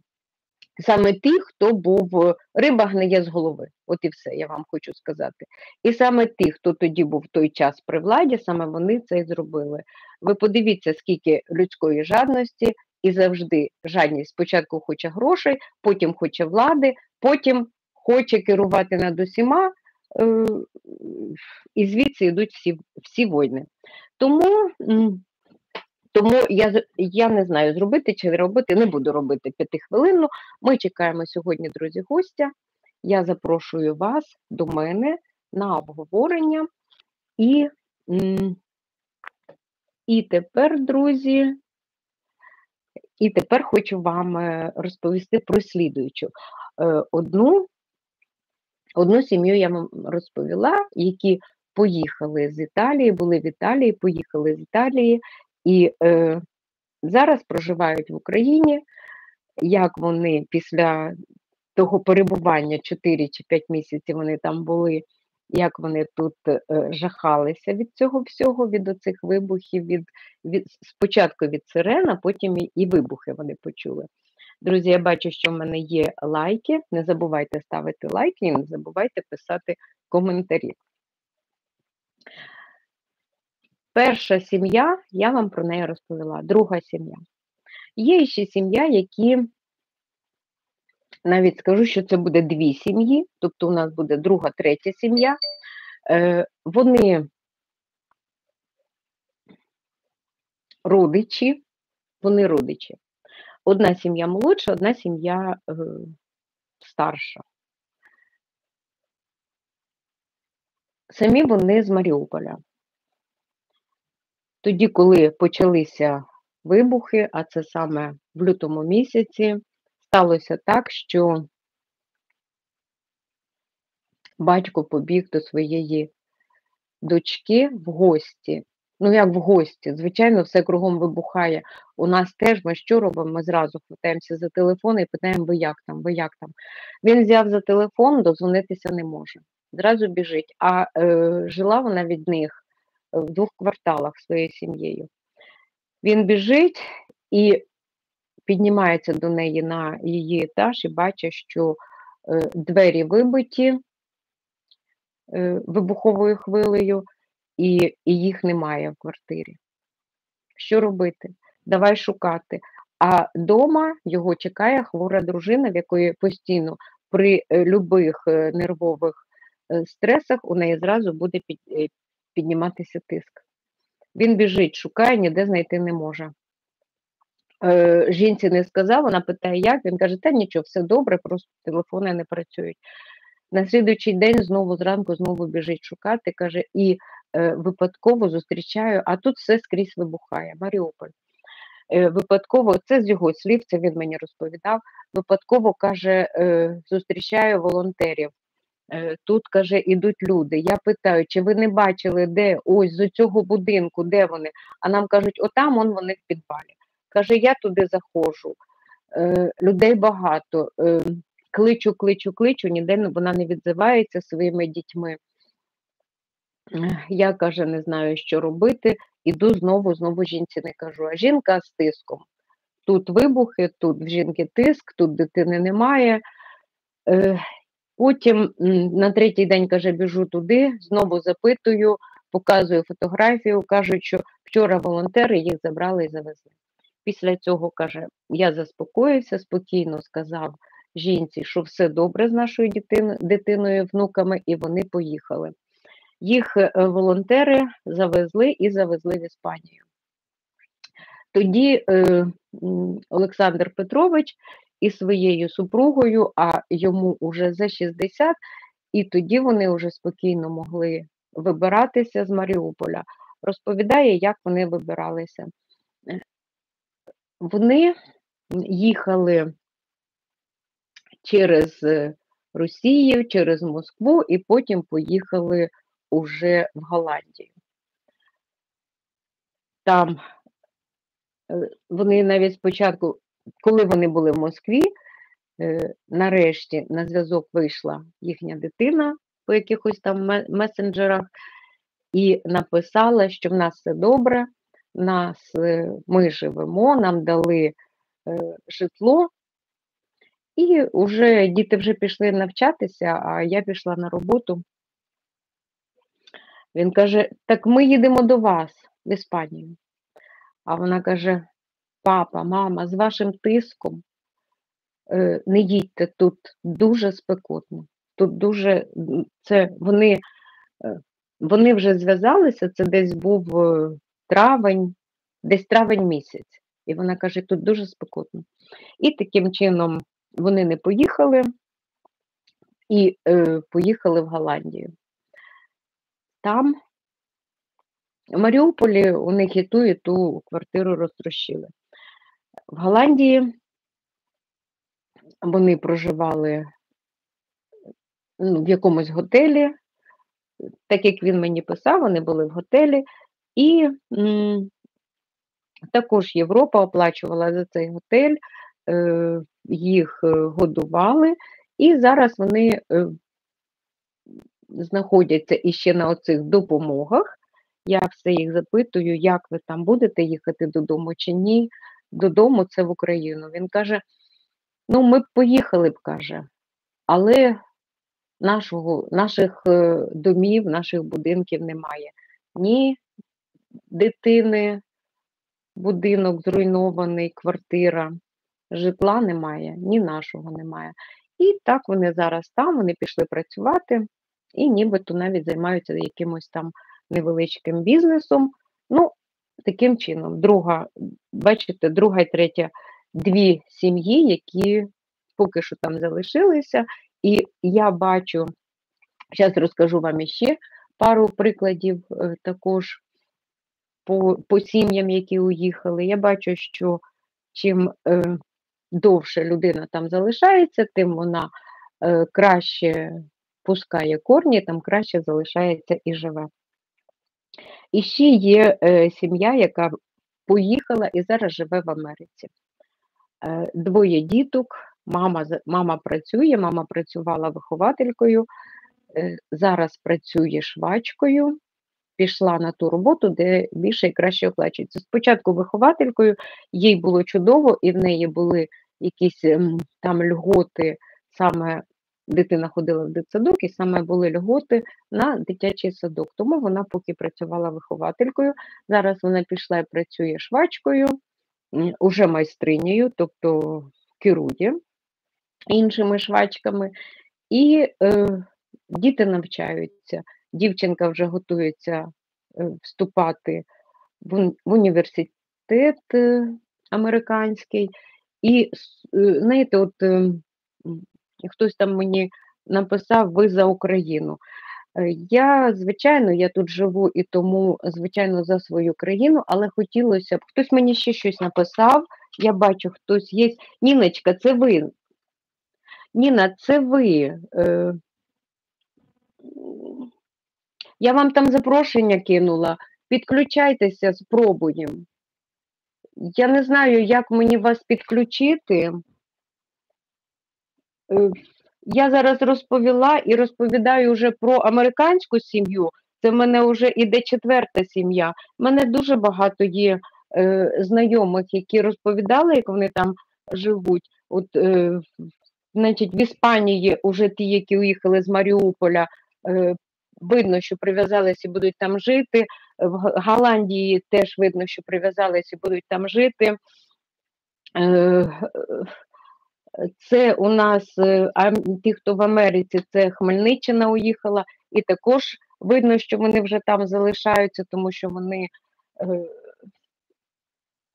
саме ті, хто був риба гниє з голови. От і все, я вам хочу сказати. І саме ті, хто тоді був в той час при владі, саме вони це і зробили. Ви подивіться, скільки людської жадності, і завжди жадність спочатку хоче грошей, потім хоче влади, потім хоче керувати над усіма, і звідси йдуть всі війни. Тому я не знаю, зробити чи не робити, не буду робити 5-хвилинну. Ми чекаємо сьогодні, друзі, гостя. Я запрошую вас до мене на обговорення. І тепер, друзі, хочу вам розповісти про слідуючу. Одну сім'ю я вам розповіла, які поїхали з Італії, були в Італії, поїхали з Італії і зараз проживають в Україні. Як вони після того перебування 4 чи 5 місяців вони там були, як вони тут жахалися від цього всього, від оцих вибухів, спочатку від сирен, а потім і вибухи вони почули. Друзі, я бачу, що в мене є лайки. Не забувайте ставити лайки і не забувайте писати коментарі. Перша сім'я, я вам про неї розповіла. Друга сім'я. Є ще сім'я, які, навіть скажу, що це буде 2 сім'ї, тобто у нас буде друга, третя сім'я. Вони родичі. Одна сім'я молодша, одна сім'я старша. Самі вони з Маріуполя. Тоді, коли почалися вибухи, а це саме в лютому місяці, сталося так, що батько побіг до своєї дочки в гості. Ну, як в гості, звичайно, все кругом вибухає. У нас теж, ми що робимо? Ми зразу хватаємося за телефон і питаємо, ви як там, ви як там. Він взяв за телефон, дозвонитися не може. Зразу біжить. А жила вона від них в 2 кварталах своєю сім'єю. Він біжить і піднімається до неї на її етаж і бачить, що двері вибиті вибуховою хвилею, і їх немає в квартирі. Що робити? Давай шукати. А дома його чекає хвора дружина, в якої постійно при любих нервових стресах у неї зразу буде підніматися тиск. Він біжить, шукає, ніде знайти не може. Жінці не сказав, вона питає, як? Він каже, та нічого, все добре, просто телефони не працюють. На слідуючий день зранку біжить шукати, каже, і випадково зустрічаю, а тут все скрізь вибухає, Маріуполь. Випадково, це з його слів, це він мені розповідав, випадково, каже, зустрічаю волонтерів. Тут, каже, ідуть люди. Я питаю, чи ви не бачили, де, ось з цього будинку, де вони? А нам кажуть, отам вони в підвалі. Каже, я туди заходжу, людей багато, кличу, ніде вона не відзивається своїми дітьми. Я, каже, не знаю, що робити, іду знову жінці не кажу, а жінка з тиском. Тут вибухи, тут в жінки тиск, тут дитини немає. Потім на 3-й день, каже, біжу туди, знову запитую, показую фотографію, кажуть, що вчора волонтери їх забрали і завезли. Після цього, каже, я заспокоївся, спокійно сказав жінці, що все добре з нашою дитиною, внуками, і вони поїхали. Їх волонтери завезли в Іспанію. Тоді Олександр Петрович із своєю супругою, а йому вже за 60, і тоді вони вже спокійно могли вибиратися з Маріуполя. Розповідає, як вони вибиралися. Вони їхали через Росію, через Москву і потім поїхали уже в Голландію. там вони навіть спочатку, коли вони були в Москві, нарешті на зв'язок вийшла їхня дитина по якихось там месенджерах і написала, що в нас все добре, ми живемо, нам дали житло, і діти вже пішли навчатися, а я пішла на роботу. Він каже: так ми їдемо до вас в Іспанію. А вона каже: папа, мама, з вашим тиском не їдьте, тут дуже спекотно. Тут дуже вони вже зв'язалися, це десь був травень місяць. І вона каже: тут дуже спекотно. І таким чином вони не поїхали і поїхали в Голландію. Там, в Маріуполі, у них і ту квартиру розтрощили. В Голландії вони проживали в якомусь готелі, так як він мені писав, вони були в готелі, і також Європа оплачувала за цей готель, їх годували, і зараз вони знаходяться іще на оцих допомогах. Я все їх запитую, як ви там будете їхати додому чи ні. Додому, це в Україну. Він каже: ну, ми б поїхали б, каже, але наших домів, наших будинків немає. Ні дитини, будинок зруйнований, квартира, житла немає, ні нашого немає. І так вони зараз там, вони пішли працювати і нібито навіть займаються якимось там невеличким бізнесом. Ну, таким чином, бачите, друга і третя, дві сім'ї, які поки що там залишилися. І я бачу, зараз розкажу вам іще пару прикладів також по сім'ям, які уїхали. Я бачу, що чим довше людина там залишається, тим вона краще пускає корні, там краще залишається і живе. І ще є сім'я, яка поїхала і зараз живе в Америці. Двоє діток, мама працює, мама працювала вихователькою, зараз працює швачкою, пішла на ту роботу, де більше і краще оплачується. Спочатку вихователькою, їй було чудово, і в неї були якісь там льготи, саме дитина ходила в дитсадок, і саме були льготи на дитячий садок. Тому вона поки працювала вихователькою, зараз вона пішла і працює швачкою, уже майстринею, тобто керує іншими швачками, і діти навчаються. Дівчинка вже готується вступати в університет американський. І, знаєте, от хтось там мені написав: ви за Україну. Звичайно, я тут живу і тому, звичайно, за свою країну, але хотілося б, хтось мені ще щось написав, я бачу, хтось є. Ніночка, це ви. Ніна, це ви. Я вам там запрошення кинула, підключайтеся, спробуємо. Я не знаю, як мені вас підключити. Я зараз розповіла і розповідаю вже про американську сім'ю. Це в мене вже іде четверта сім'я. У мене дуже багато є знайомих, які розповідали, як вони там живуть. От, значить, в Іспанії вже ті, які уїхали з Маріуполя, видно, що прив'язалися і будуть там жити. В Голландії теж видно, що прив'язалися і будуть там жити. Це у нас, ті, хто в Америці, це Хмельниччина уїхала, і також видно, що вони вже там залишаються, тому що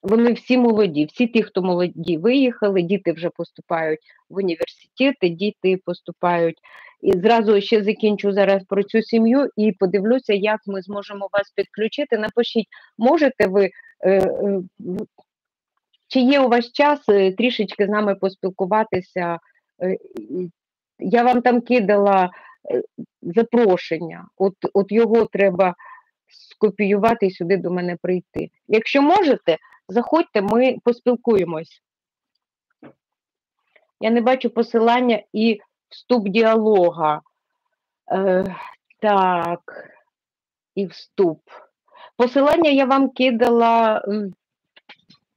вони всі молоді. Всі ті, хто молоді, виїхали, діти вже поступають в університети, діти поступають. І зразу ще закінчу зараз про цю сім'ю і подивлюся, як ми зможемо вас підключити. Напишіть, можете ви, чи є у вас час трішечки з нами поспілкуватися? Я вам там кидала запрошення, от його треба скопіювати і сюди до мене прийти. Якщо можете, заходьте, ми поспілкуємось. Я не бачу посилання і вступ діалога. Так, і вступ. Посилання я вам кидала,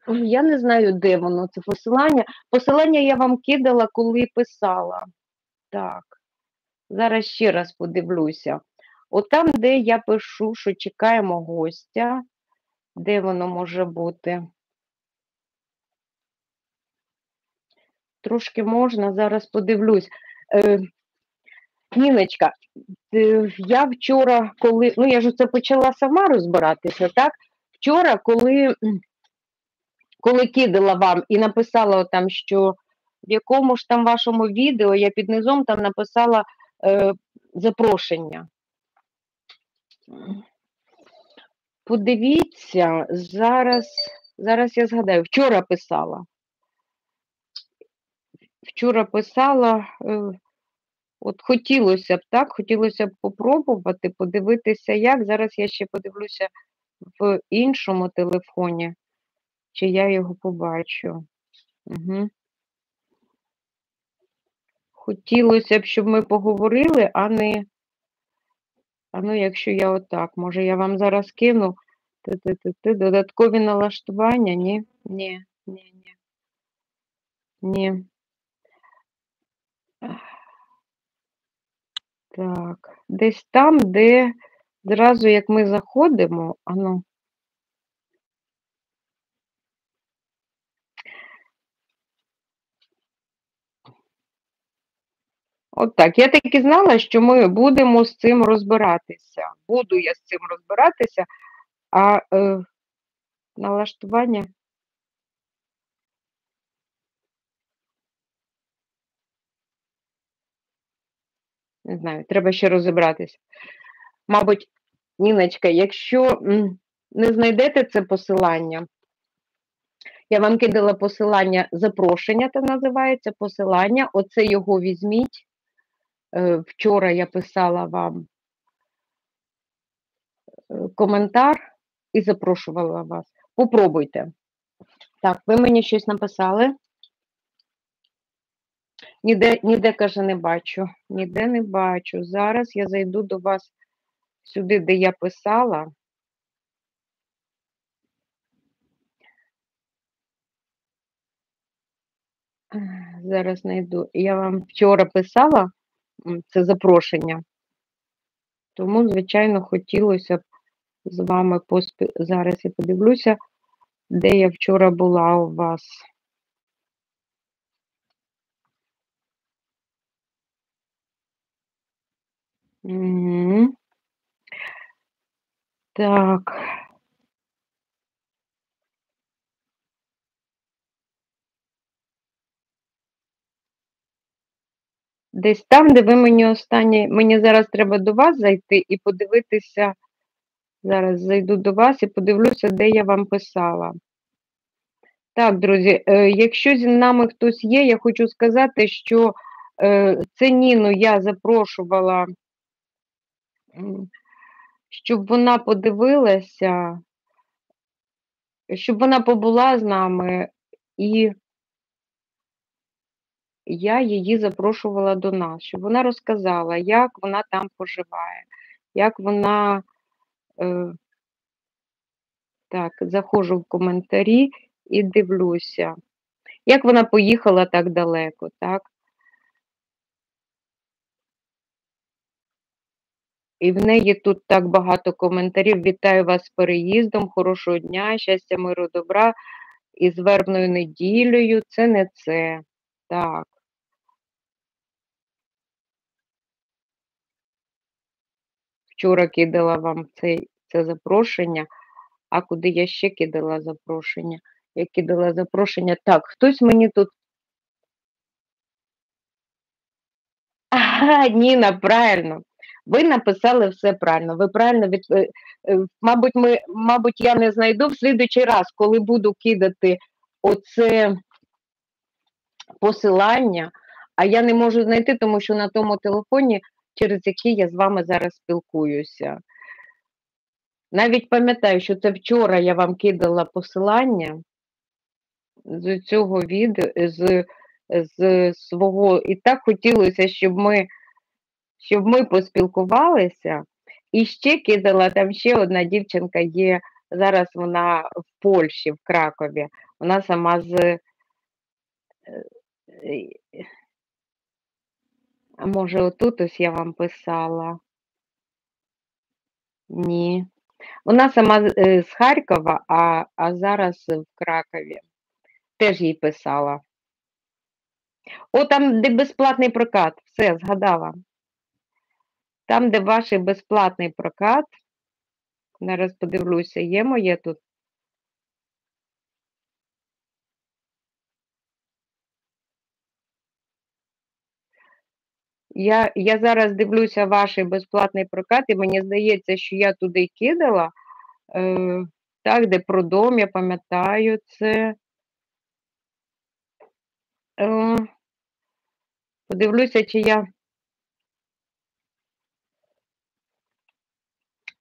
я не знаю, де воно, це посилання. Посилання я вам кидала, коли писала. Так, зараз ще раз подивлюся. От там, де я пишу, що чекаємо гостя, де воно може бути? Трошки можна, зараз подивлюсь. Ніночка, я вчора, коли, ну я ж це почала сама розбиратися, так? Вчора, коли кидала вам і написала там, що в якому ж там вашому відео я під низом там написала запрошення. Подивіться, зараз я згадаю, вчора писала. От хотілося б, так, хотілося б попробувати, подивитися як. Зараз я ще подивлюся в іншому телефоні, чи я його побачу. Угу. Хотілося б, щоб ми поговорили, а ну, якщо я отак, може я вам зараз кину додаткові налаштування? Ні. Так, десь там, де зразу, як ми заходимо, ану. От так. Я так і знала, що ми будемо з цим розбиратися. Буду я з цим розбиратися, а налаштування. Не знаю, треба ще розібратися. Мабуть, Ніночка, якщо не знайдете це посилання, я вам кидала посилання запрошення, це називається посилання, оце його візьміть. Вчора я писала вам коментар і запрошувала вас. Попробуйте. Так, ви мені щось написали? Ніде, каже, не бачу. Ніде не бачу. Зараз я зайду до вас сюди, де я писала. Зараз знайду. Я вам вчора писала це запрошення, тому, звичайно, хотілося б з вами Зараз я подивлюся, де я вчора була у вас. Угу. Так. Десь там, де ви мені мені зараз треба до вас зайти і подивитися. Зараз зайду до вас і подивлюся, де я вам писала. Так, друзі, якщо зі нами хтось є, я хочу сказати, що це Ніну я запрошувала, щоб вона подивилася, щоб вона побула з нами, і я її запрошувала до нас, щоб вона розказала, як вона там поживає, як вона, так, заходжу в коментарі і дивлюся, як вона поїхала так далеко, так? І в неї тут так багато коментарів. Вітаю вас з переїздом, хорошого дня, щастя, миру, добра і з вербною неділею. Це не це. Так. Вчора кидала вам це запрошення, а куди я ще кидала запрошення? Я кидала запрошення. Так, хтось мені тут. Ага, Ніна, правильно. Ви написали все правильно. Ви правильно мабуть, я не знайду в слідуючий раз, коли буду кидати оце посилання, а я не можу знайти, тому що на тому телефоні, через який я з вами зараз спілкуюся. Навіть пам'ятаю, що це вчора я вам кидала посилання з цього відео, з свого. І так хотілося, щоб ми поспілкувалися. І ще кидала, там ще одна дівчинка є, зараз вона в Польщі, в Кракові. Вона сама з, е, а може, отут ось я вам писала? Ні. Вона сама з Харкова, а зараз в Кракові. Теж їй писала. О, там, де безплатний прокат, все, згадала. Там, де ваш безплатний прокат, зараз подивлюся, є моє тут. Я зараз дивлюся ваш безплатний прокат, і мені здається, що я туди кидала. Так, де про дом, я пам'ятаю це. Е, Подивлюся, чи я.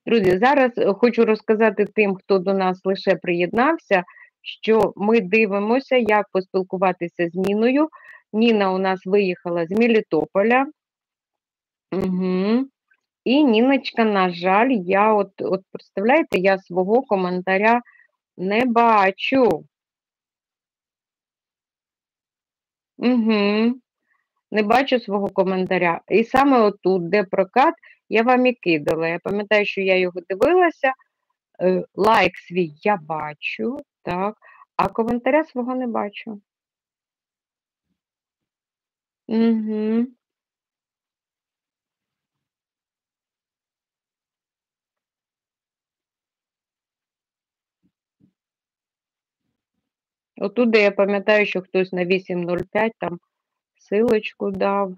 Друзі, зараз хочу розказати тим, хто до нас лише приєднався, що ми дивимося, як поспілкуватися з Ніною. Ніна у нас виїхала з Мелітополя. Угу. І Ніночка, на жаль, я от представляєте, я свого коментаря не бачу. Угу. Не бачу свого коментаря. І саме отут, де прокат, я вам і кидала. Я пам'ятаю, що я його дивилася. Лайк свій я бачу, так, а коментаря свого не бачу. Угу. Отут, де я пам'ятаю, що хтось на 8.05 там силочку дав.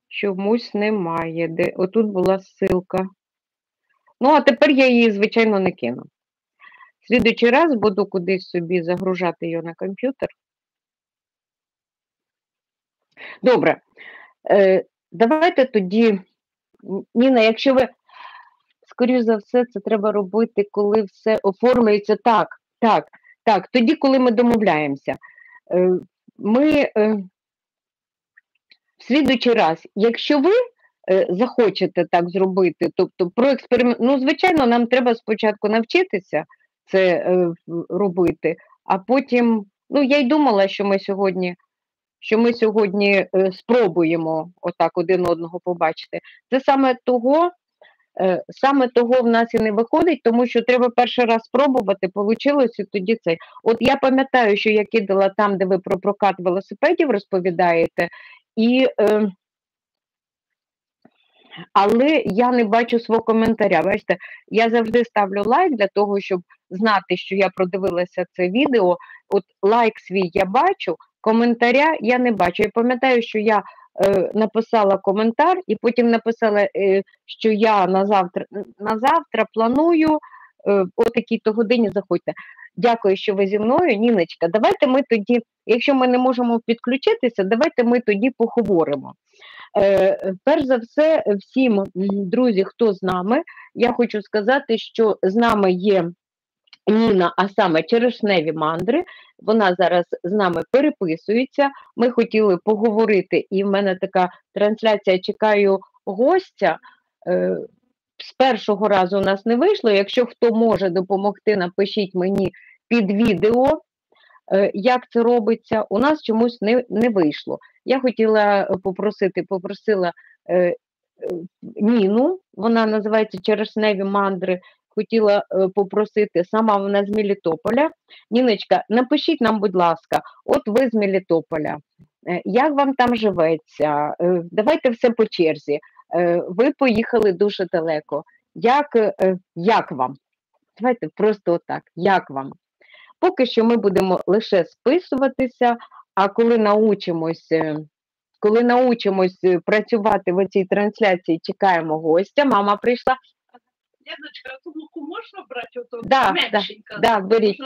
Чомусь немає. Отут була ссылка. Ну, а тепер я її, звичайно, не кину. В слідуючий раз буду кудись собі загружати її на комп'ютер. Добре. Давайте тоді, Ніна, якщо ви, скоріш за все, це треба робити, коли все оформлюється так, тоді, коли ми домовляємося. Ми в слідуючий раз, якщо ви захочете так зробити, тобто про експеримент, ну, звичайно, нам треба спочатку навчитися це робити, а потім, ну, я й думала, що ми сьогодні спробуємо отак один одного побачити. Це саме того в нас і не виходить, тому що треба перший раз спробувати, получилось і тоді це. От я пам'ятаю, що я кидала там, де ви про прокат велосипедів розповідаєте, але я не бачу свого коментаря. Бачите, я завжди ставлю лайк для того, щоб знати, що я продивилася це відео. От лайк свій я бачу, коментаря я не бачу. Я пам'ятаю, що я написала коментар і потім написала, що я на завтра планую о такій-то годині заходьте. Дякую, що ви зі мною, Ніночка. Давайте ми тоді, якщо ми не можемо підключитися, давайте ми тоді поговоримо. Перш за все, всім, друзі, хто з нами, я хочу сказати, що з нами є Ніна, а саме Черешневі мандри. Вона зараз з нами переписується. Ми хотіли поговорити, і в мене така трансляція, чекаю гостя. З першого разу у нас не вийшло. Якщо хто може допомогти, напишіть мені під відео, як це робиться. У нас чомусь не вийшло. Я хотіла попросила Ніну, вона називається Черешневі мандри, хотіла попросити, сама вона з Мелітополя. Ніночка, напишіть нам, будь ласка, от ви з Мелітополя, як вам там живеться, давайте все по черзі. Ви поїхали дуже далеко. Як вам? Давайте просто отак, як вам? Поки що ми будемо лише списуватися, а коли научимось працювати в цій трансляції, чекаємо гостя. Мама прийшла. Яночка, а ту муку можна брати? Ото меншенька? Да, беріть.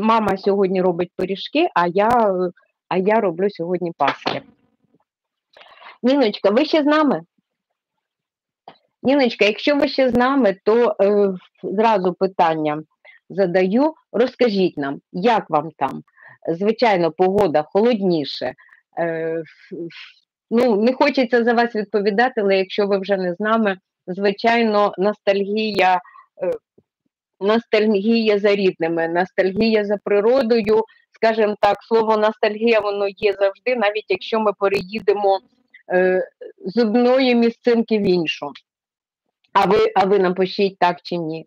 Мама сьогодні робить пиріжки, а я роблю сьогодні паски. Ніночка, ви ще з нами? Ніночка, якщо ви ще з нами, то зразу питання задаю. Розкажіть нам, як вам там? Звичайно, погода холодніше. Ну, не хочеться за вас відповідати, але якщо ви вже не з нами, звичайно, ностальгія за рідними, ностальгія за природою, скажімо так, слово ностальгія, воно є завжди, навіть якщо ми переїдемо з одної місцинки в іншу. А ви напишіть так чи ні.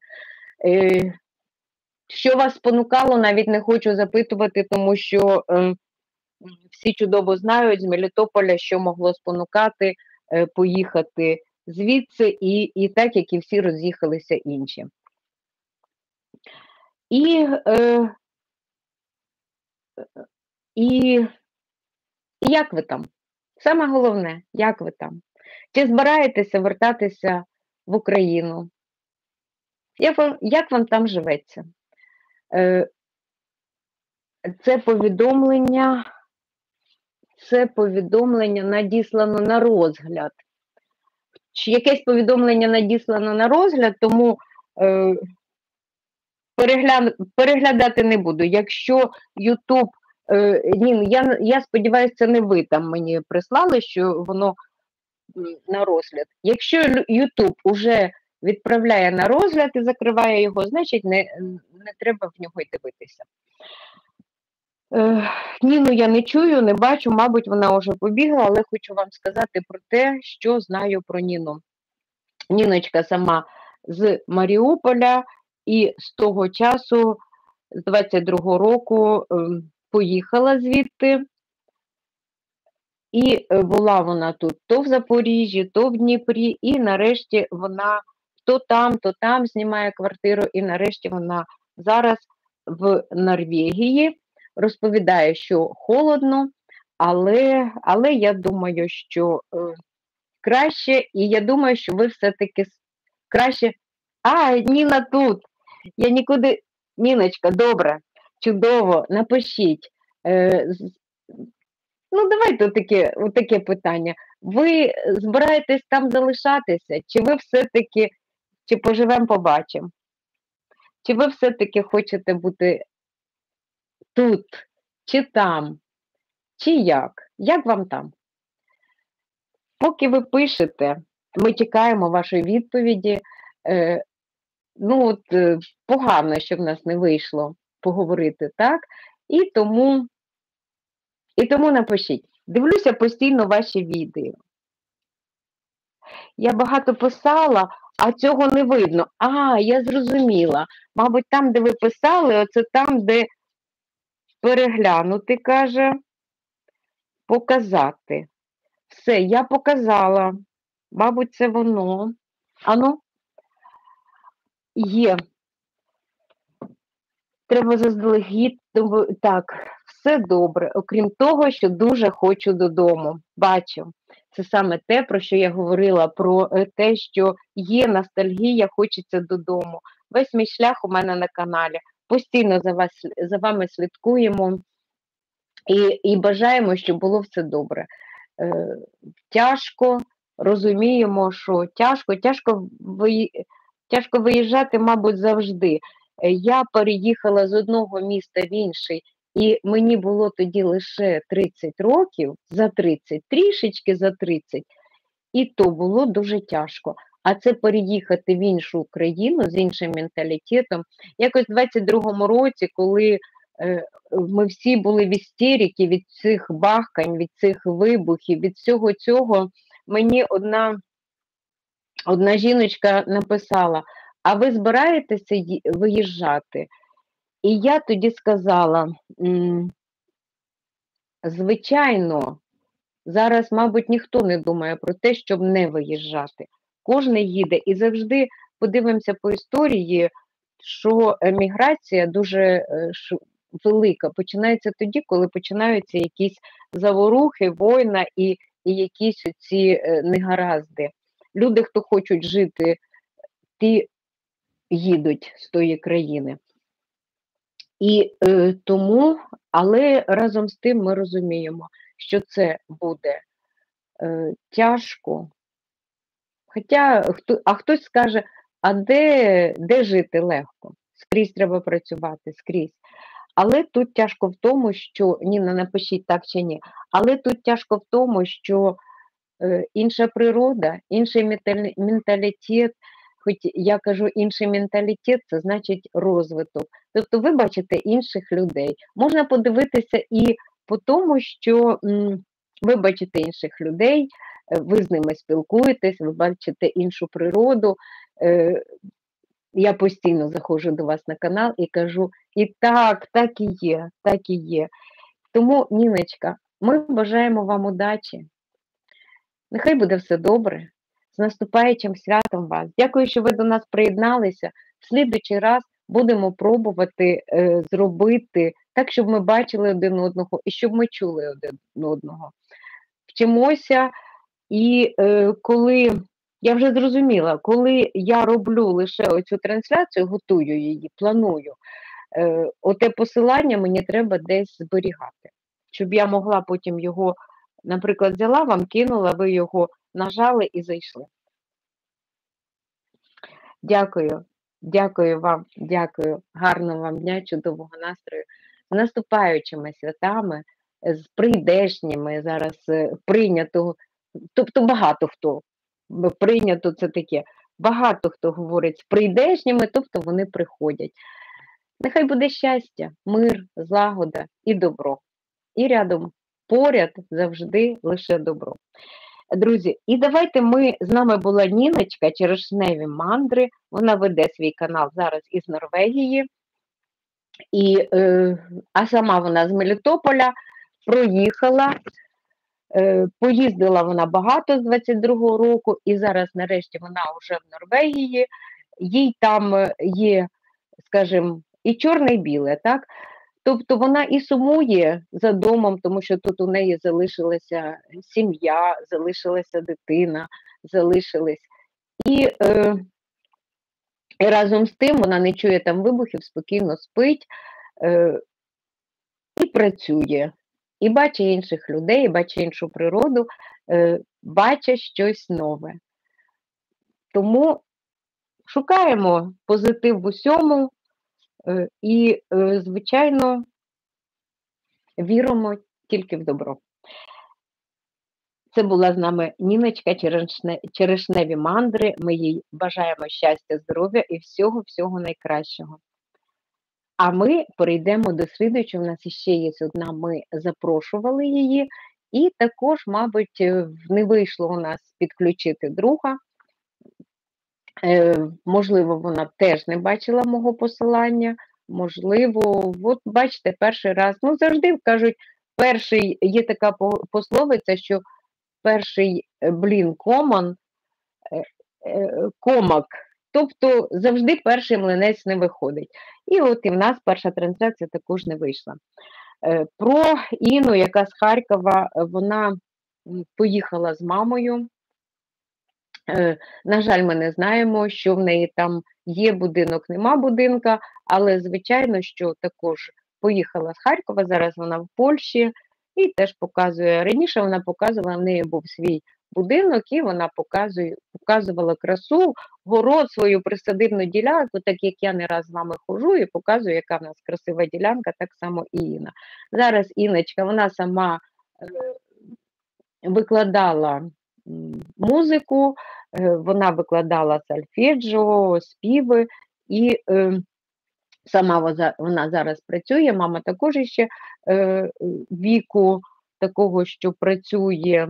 Що вас спонукало, навіть не хочу запитувати, тому що всі чудово знають з Мелітополя, що могло спонукати поїхати звідси, і так, як і всі роз'їхалися інші. І як ви там? Саме головне, як ви там? Чи збираєтеся вертатися в Україну? Як вам там живеться? Це повідомлення надіслано на розгляд. Якесь повідомлення надіслано на розгляд, тому переглядати не буду. Якщо YouTube, я сподіваюся, це не ви там мені прислали, що воно на розгляд. Якщо YouTube уже відправляє на розгляд і закриває його, значить не треба в нього й дивитися. Ніну я не чую, не бачу, мабуть, вона вже побігла, але хочу вам сказати про те, що знаю про Ніну. Ніночка сама з Маріуполя і з того часу, з 22-го року, поїхала звідти. І була вона тут то в Запоріжжі, то в Дніпрі, і нарешті вона то там знімає квартиру, і нарешті вона зараз в Норвегії. Розповідає, що холодно, але я думаю, що краще, і я думаю, що ви все-таки краще. Ніна тут! Я нікуди. Ніночка, добре, чудово, напишіть. Ну, давайте таке питання. Ви збираєтесь там залишатися, чи ви все-таки, чи поживемо, побачимо? Чи ви все-таки хочете бути тут, чи там, чи як? Як вам там? Поки ви пишете, ми чекаємо вашої відповіді. Погано, що в нас не вийшло поговорити, так? І тому напишіть. Дивлюся постійно ваші відео. Я багато писала, а цього не видно. Я зрозуміла. Мабуть, там, де ви писали, оце там, де переглянути, каже, показати. Все, я показала. Мабуть, це воно. Ану? Є. Треба заздалегідь. Так, все добре. Окрім того, що дуже хочу додому. Бачу. Це саме те, про що я говорила, про те, що є ностальгія, хочеться додому. Весь мій шлях у мене на каналі. Постійно за вами слідкуємо і бажаємо, щоб було все добре. Тяжко, розуміємо, що тяжко виїжджати, мабуть, завжди. Я переїхала з одного міста в інший, і мені було тоді лише 30 років, трішечки за 30, і то було дуже тяжко. А це переїхати в іншу країну з іншим менталітетом. Якось в 22-му році, коли ми всі були в істерики від цих бахкань, від цих вибухів, від всього цього, мені одна жіночка написала: а ви збираєтеся виїжджати? І я тоді сказала: звичайно, зараз, мабуть, ніхто не думає про те, щоб не виїжджати. Кожен їде. І завжди подивимося по історії, що еміграція дуже велика. Починається тоді, коли починаються якісь заворухи, війна і якісь ці негаразди. Люди, хто хочуть жити, ті їдуть з тої країни. І тому, але разом з тим ми розуміємо, що це буде тяжко, Хоча хтось скаже, а де жити легко? Скрізь треба працювати, скрізь. Але тут тяжко в тому, що Ніна, напишіть так чи ні. Але тут тяжко в тому, що інша природа, інший менталітет, хоч я кажу інший менталітет, це значить розвиток. Тобто ви бачите інших людей. Можна подивитися і по тому, що ви бачите інших людей, ви з ними спілкуєтесь, ви бачите іншу природу. Я постійно заходжу до вас на канал і кажу, і так і є, так і є. Тому, Ніночка, ми бажаємо вам удачі. Нехай буде все добре. З наступаючим святом вас. Дякую, що ви до нас приєдналися. В слідуючий раз будемо пробувати зробити так, щоб ми бачили один одного і щоб ми чули один одного. Вчимося, і коли я вже зрозуміла, коли я роблю лише оцю трансляцію, готую її, планую, оте посилання мені треба десь зберігати, щоб я могла потім його, наприклад, взяла вам, кинула, ви його нажали і зайшли. Дякую, дякую вам, дякую. Гарного вам дня, чудового настрою. З наступаючими святами, з прийдешніми зараз прийнято, тобто багато хто прийнято це таке, багато хто говорить з прийдешніми, тобто вони приходять. Нехай буде щастя, мир, злагода і добро. І рядом, поряд завжди лише добро. Друзі, і давайте з нами була Ніночка Черешневі мандри, вона веде свій канал зараз із Норвегії, а сама вона з Мелітополя проїхала, поїздила вона багато з 22-го року, і зараз нарешті вона вже в Норвегії, їй там є, скажімо, і чорне, і біле, так? Тобто вона і сумує за домом, тому що тут у неї залишилася сім'я, залишилася дитина, залишились. І разом з тим вона не чує там вибухів, спокійно спить і працює. І бачить інших людей, і бачить іншу природу, бачить щось нове. Тому шукаємо позитив в усьому і, звичайно, віримо тільки в добро. Це була з нами Ніночка Черешневі мандри. Ми їй бажаємо щастя, здоров'я і всього-всього найкращого. А ми перейдемо до слідуючого. У нас ще є одна, ми запрошували її. І також, мабуть, не вийшло у нас підключити друга. Можливо, вона теж не бачила мого посилання. Можливо, от бачите, перший раз, завжди кажуть, перший, є така пословиця, що перший блін комак, тобто завжди перший млинець не виходить. І от і в нас перша трансляція також не вийшла. Про Інну, яка з Харкова, вона поїхала з мамою. На жаль, ми не знаємо, що в неї там є будинок, нема будинка, але, звичайно, що також поїхала з Харкова, зараз вона в Польщі і теж показує, раніше вона показувала, в неї був свій будинок і вона показувала красу, город, свою присадибну ділянку, так як я не раз з вами ходжу і показую, яка в нас красива ділянка, так само і Інна. Зараз Інночка, вона сама викладала музику, вона викладала сольфеджіо, співи, і сама вона зараз працює, мама також ще віку такого, що працює,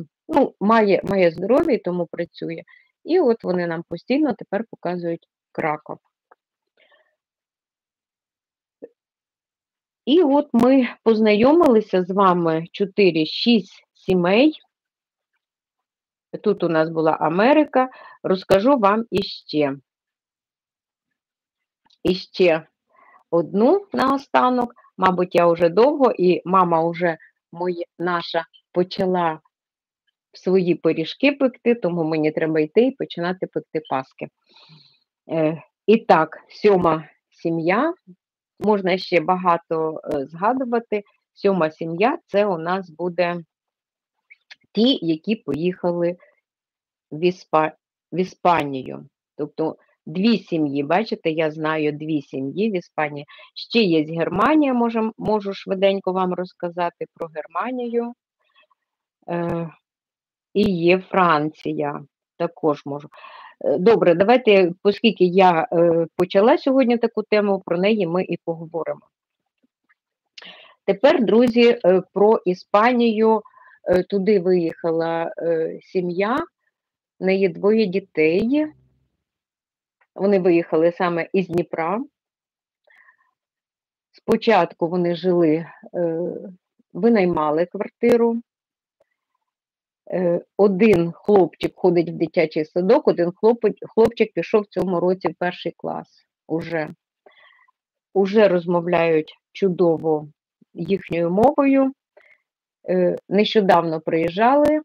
має здоров'я, тому працює. І от вони нам постійно тепер показують Краков. І от ми познайомилися з вами 4-6 сімей. Тут у нас була Америка. Розкажу вам іще одну наостанок. Мабуть, я вже довго, і мама вже наша почала свої пиріжки пекти, тому мені треба йти і починати пекти паски. І так, 7 сім'я, можна ще багато згадувати. 7 сім'я – це у нас буде ті, які поїхали в Іспанію. Тобто 2 сім'ї, бачите, я знаю 2 сім'ї в Іспанії. Ще є Германія, можу швиденько вам розказати про Германію. І є Франція, також можу. Добре, давайте, оскільки я почала сьогодні таку тему, про неї ми і поговоримо. Тепер, друзі, про Іспанію. Туди виїхала сім'я, в неї 2 дітей. Вони виїхали саме із Дніпра. Спочатку вони жили, винаймали квартиру. Один хлопчик ходить в дитячий садок, один хлопчик пішов в цьому році в 1 клас. Уже розмовляють чудово їхньою мовою. Нещодавно приїжджали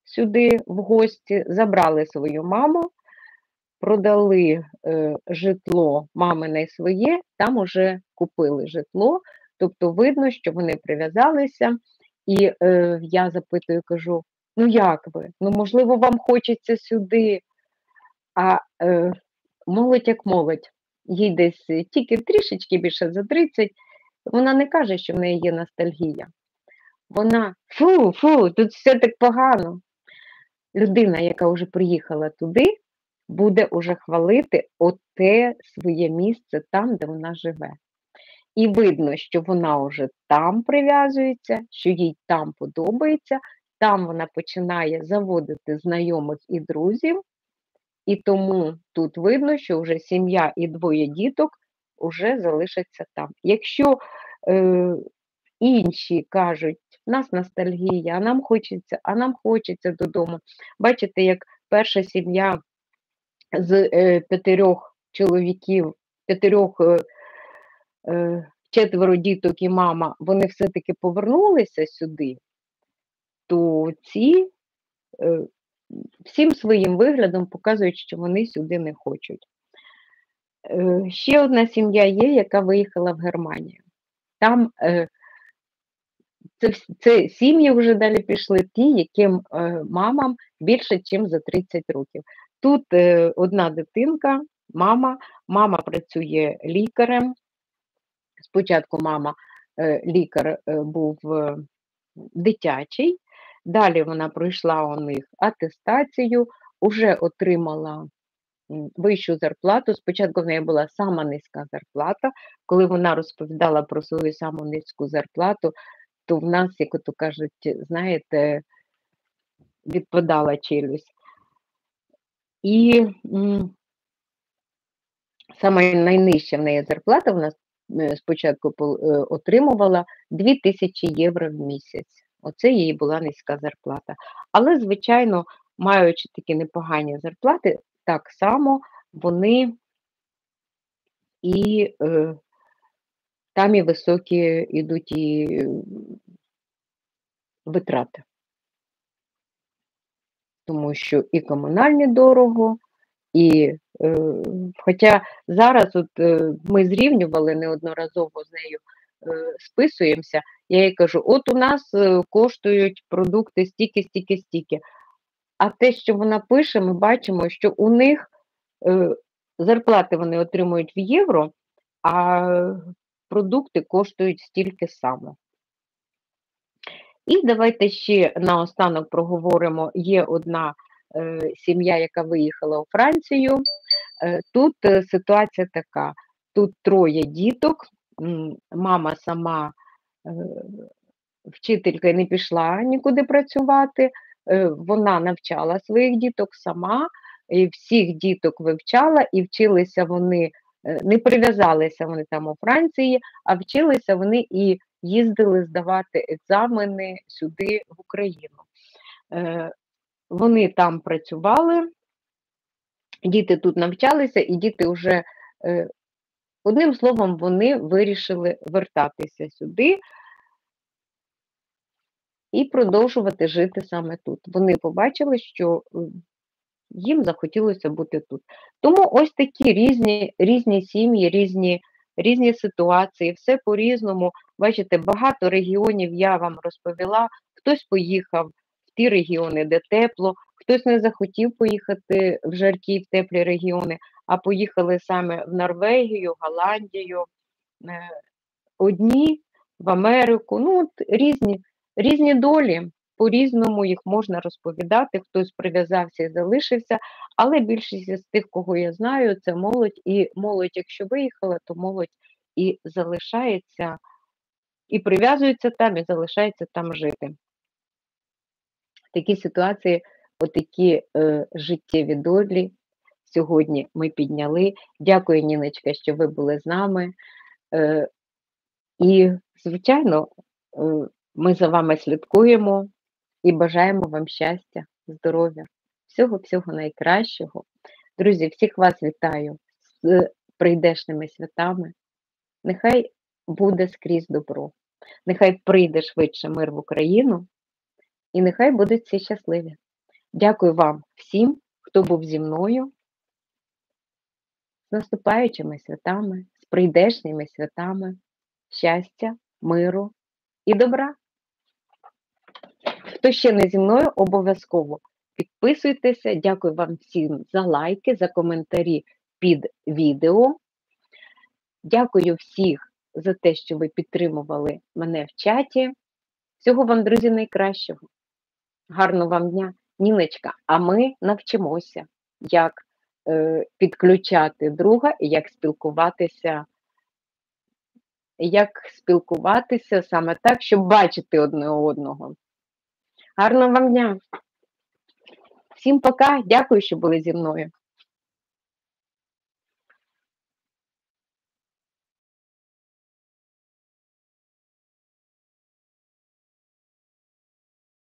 сюди в гості, забрали свою маму, продали житло мамине своє, там уже купили житло, тобто видно, що вони прив'язалися. І я запитую, кажу, ну як ви? Ну, можливо, вам хочеться сюди, а молодь як молодь, їй десь тільки трішечки більше за 30, вона не каже, що в неї є ностальгія. Вона, фу, тут все так погано. Людина, яка вже приїхала туди, буде уже хвалити оте своє місце там, де вона живе. І видно, що вона вже там прив'язується, що їй там подобається, там вона починає заводити знайомих і друзів, і тому тут видно, що вже сім'я і 2 діток вже залишаться там. Якщо інші кажуть, в нас ностальгія, а нам хочеться додому. Бачите, як перша сім'я з 5 чоловіків, 4 діток і мама, вони все-таки повернулися сюди, то ці всім своїм виглядом показують, що вони сюди не хочуть. Ще одна сім'я є, яка виїхала в Германію. Там це сім'ї вже далі пішли ті, яким мамам більше, ніж за 30 років. Тут одна дитинка, мама працює лікарем. Спочатку мама лікар був дитячий, далі вона пройшла у них атестацію, вже отримала вищу зарплату. Спочатку в неї була сама низька зарплата. Коли вона розповідала про свою саму низьку зарплату, то в нас, як ото кажуть, знаєте, відпадала челюсть. І саме найнижча в неї зарплата, вона спочатку отримувала 2000 євро в місяць. Оце її була низька зарплата. Але, звичайно, маючи такі непогані зарплати, так само вони і там і високі йдуть і витрати. Тому що і комунальні дорого, і хоча зараз от ми зрівнювали неодноразово з нею, списуємося, я їй кажу, от у нас коштують продукти стільки. А те, що вона пише, ми бачимо, що у них зарплати вони отримують в євро, а продукти коштують стільки само. І давайте ще наостанок проговоримо, є одна сім'я, яка виїхала у Францію. Тут ситуація така, тут 3 діток, мама сама вчителька і не пішла нікуди працювати, вона навчала своїх діток сама, і всіх діток вивчала, і вчилися вони, не прив'язалися вони там у Франції, а вчилися вони і їздили здавати екзамени сюди, в Україну. Вони там працювали, діти тут навчалися, і діти вже, одним словом, вони вирішили вертатися сюди і продовжувати жити саме тут. Вони побачили, що їм захотілося бути тут. Тому ось такі різні сім'ї, різні ситуації, все по-різному. Бачите, багато регіонів я вам розповіла, хтось поїхав в ті регіони, де тепло, хтось не захотів поїхати в жаркі, в теплі регіони, а поїхали саме в Норвегію, Голландію, одні в Америку. Ну, от різні долі, по-різному їх можна розповідати, хтось прив'язався і залишився, але більшість із тих, кого я знаю, це молодь, і молодь, якщо виїхала, то молодь і залишається, і прив'язується там, і залишається там жити. Такі ситуації, отакі життєві долі сьогодні ми підняли. Дякую, Ніночка, що ви були з нами. І, звичайно, ми за вами слідкуємо і бажаємо вам щастя, здоров'я, всього-всього найкращого. Друзі, всіх вас вітаю з прийдешними святами. Нехай буде скрізь добро, нехай прийде швидше мир в Україну, і нехай будуть всі щасливі. Дякую вам всім, хто був зі мною, з наступаючими святами, з прийдешніми святами, щастя, миру і добра. Хто ще не зі мною, обов'язково підписуйтеся. Дякую вам всім за лайки, за коментарі під відео. Дякую всіх за те, що ви підтримували мене в чаті. Всього вам, друзі, найкращого. Гарного вам дня, Ніночка, а ми навчимося, як підключати друга і як спілкуватися саме так, щоб бачити одне одного. Гарного вам дня! Всім пока, дякую, що були зі мною.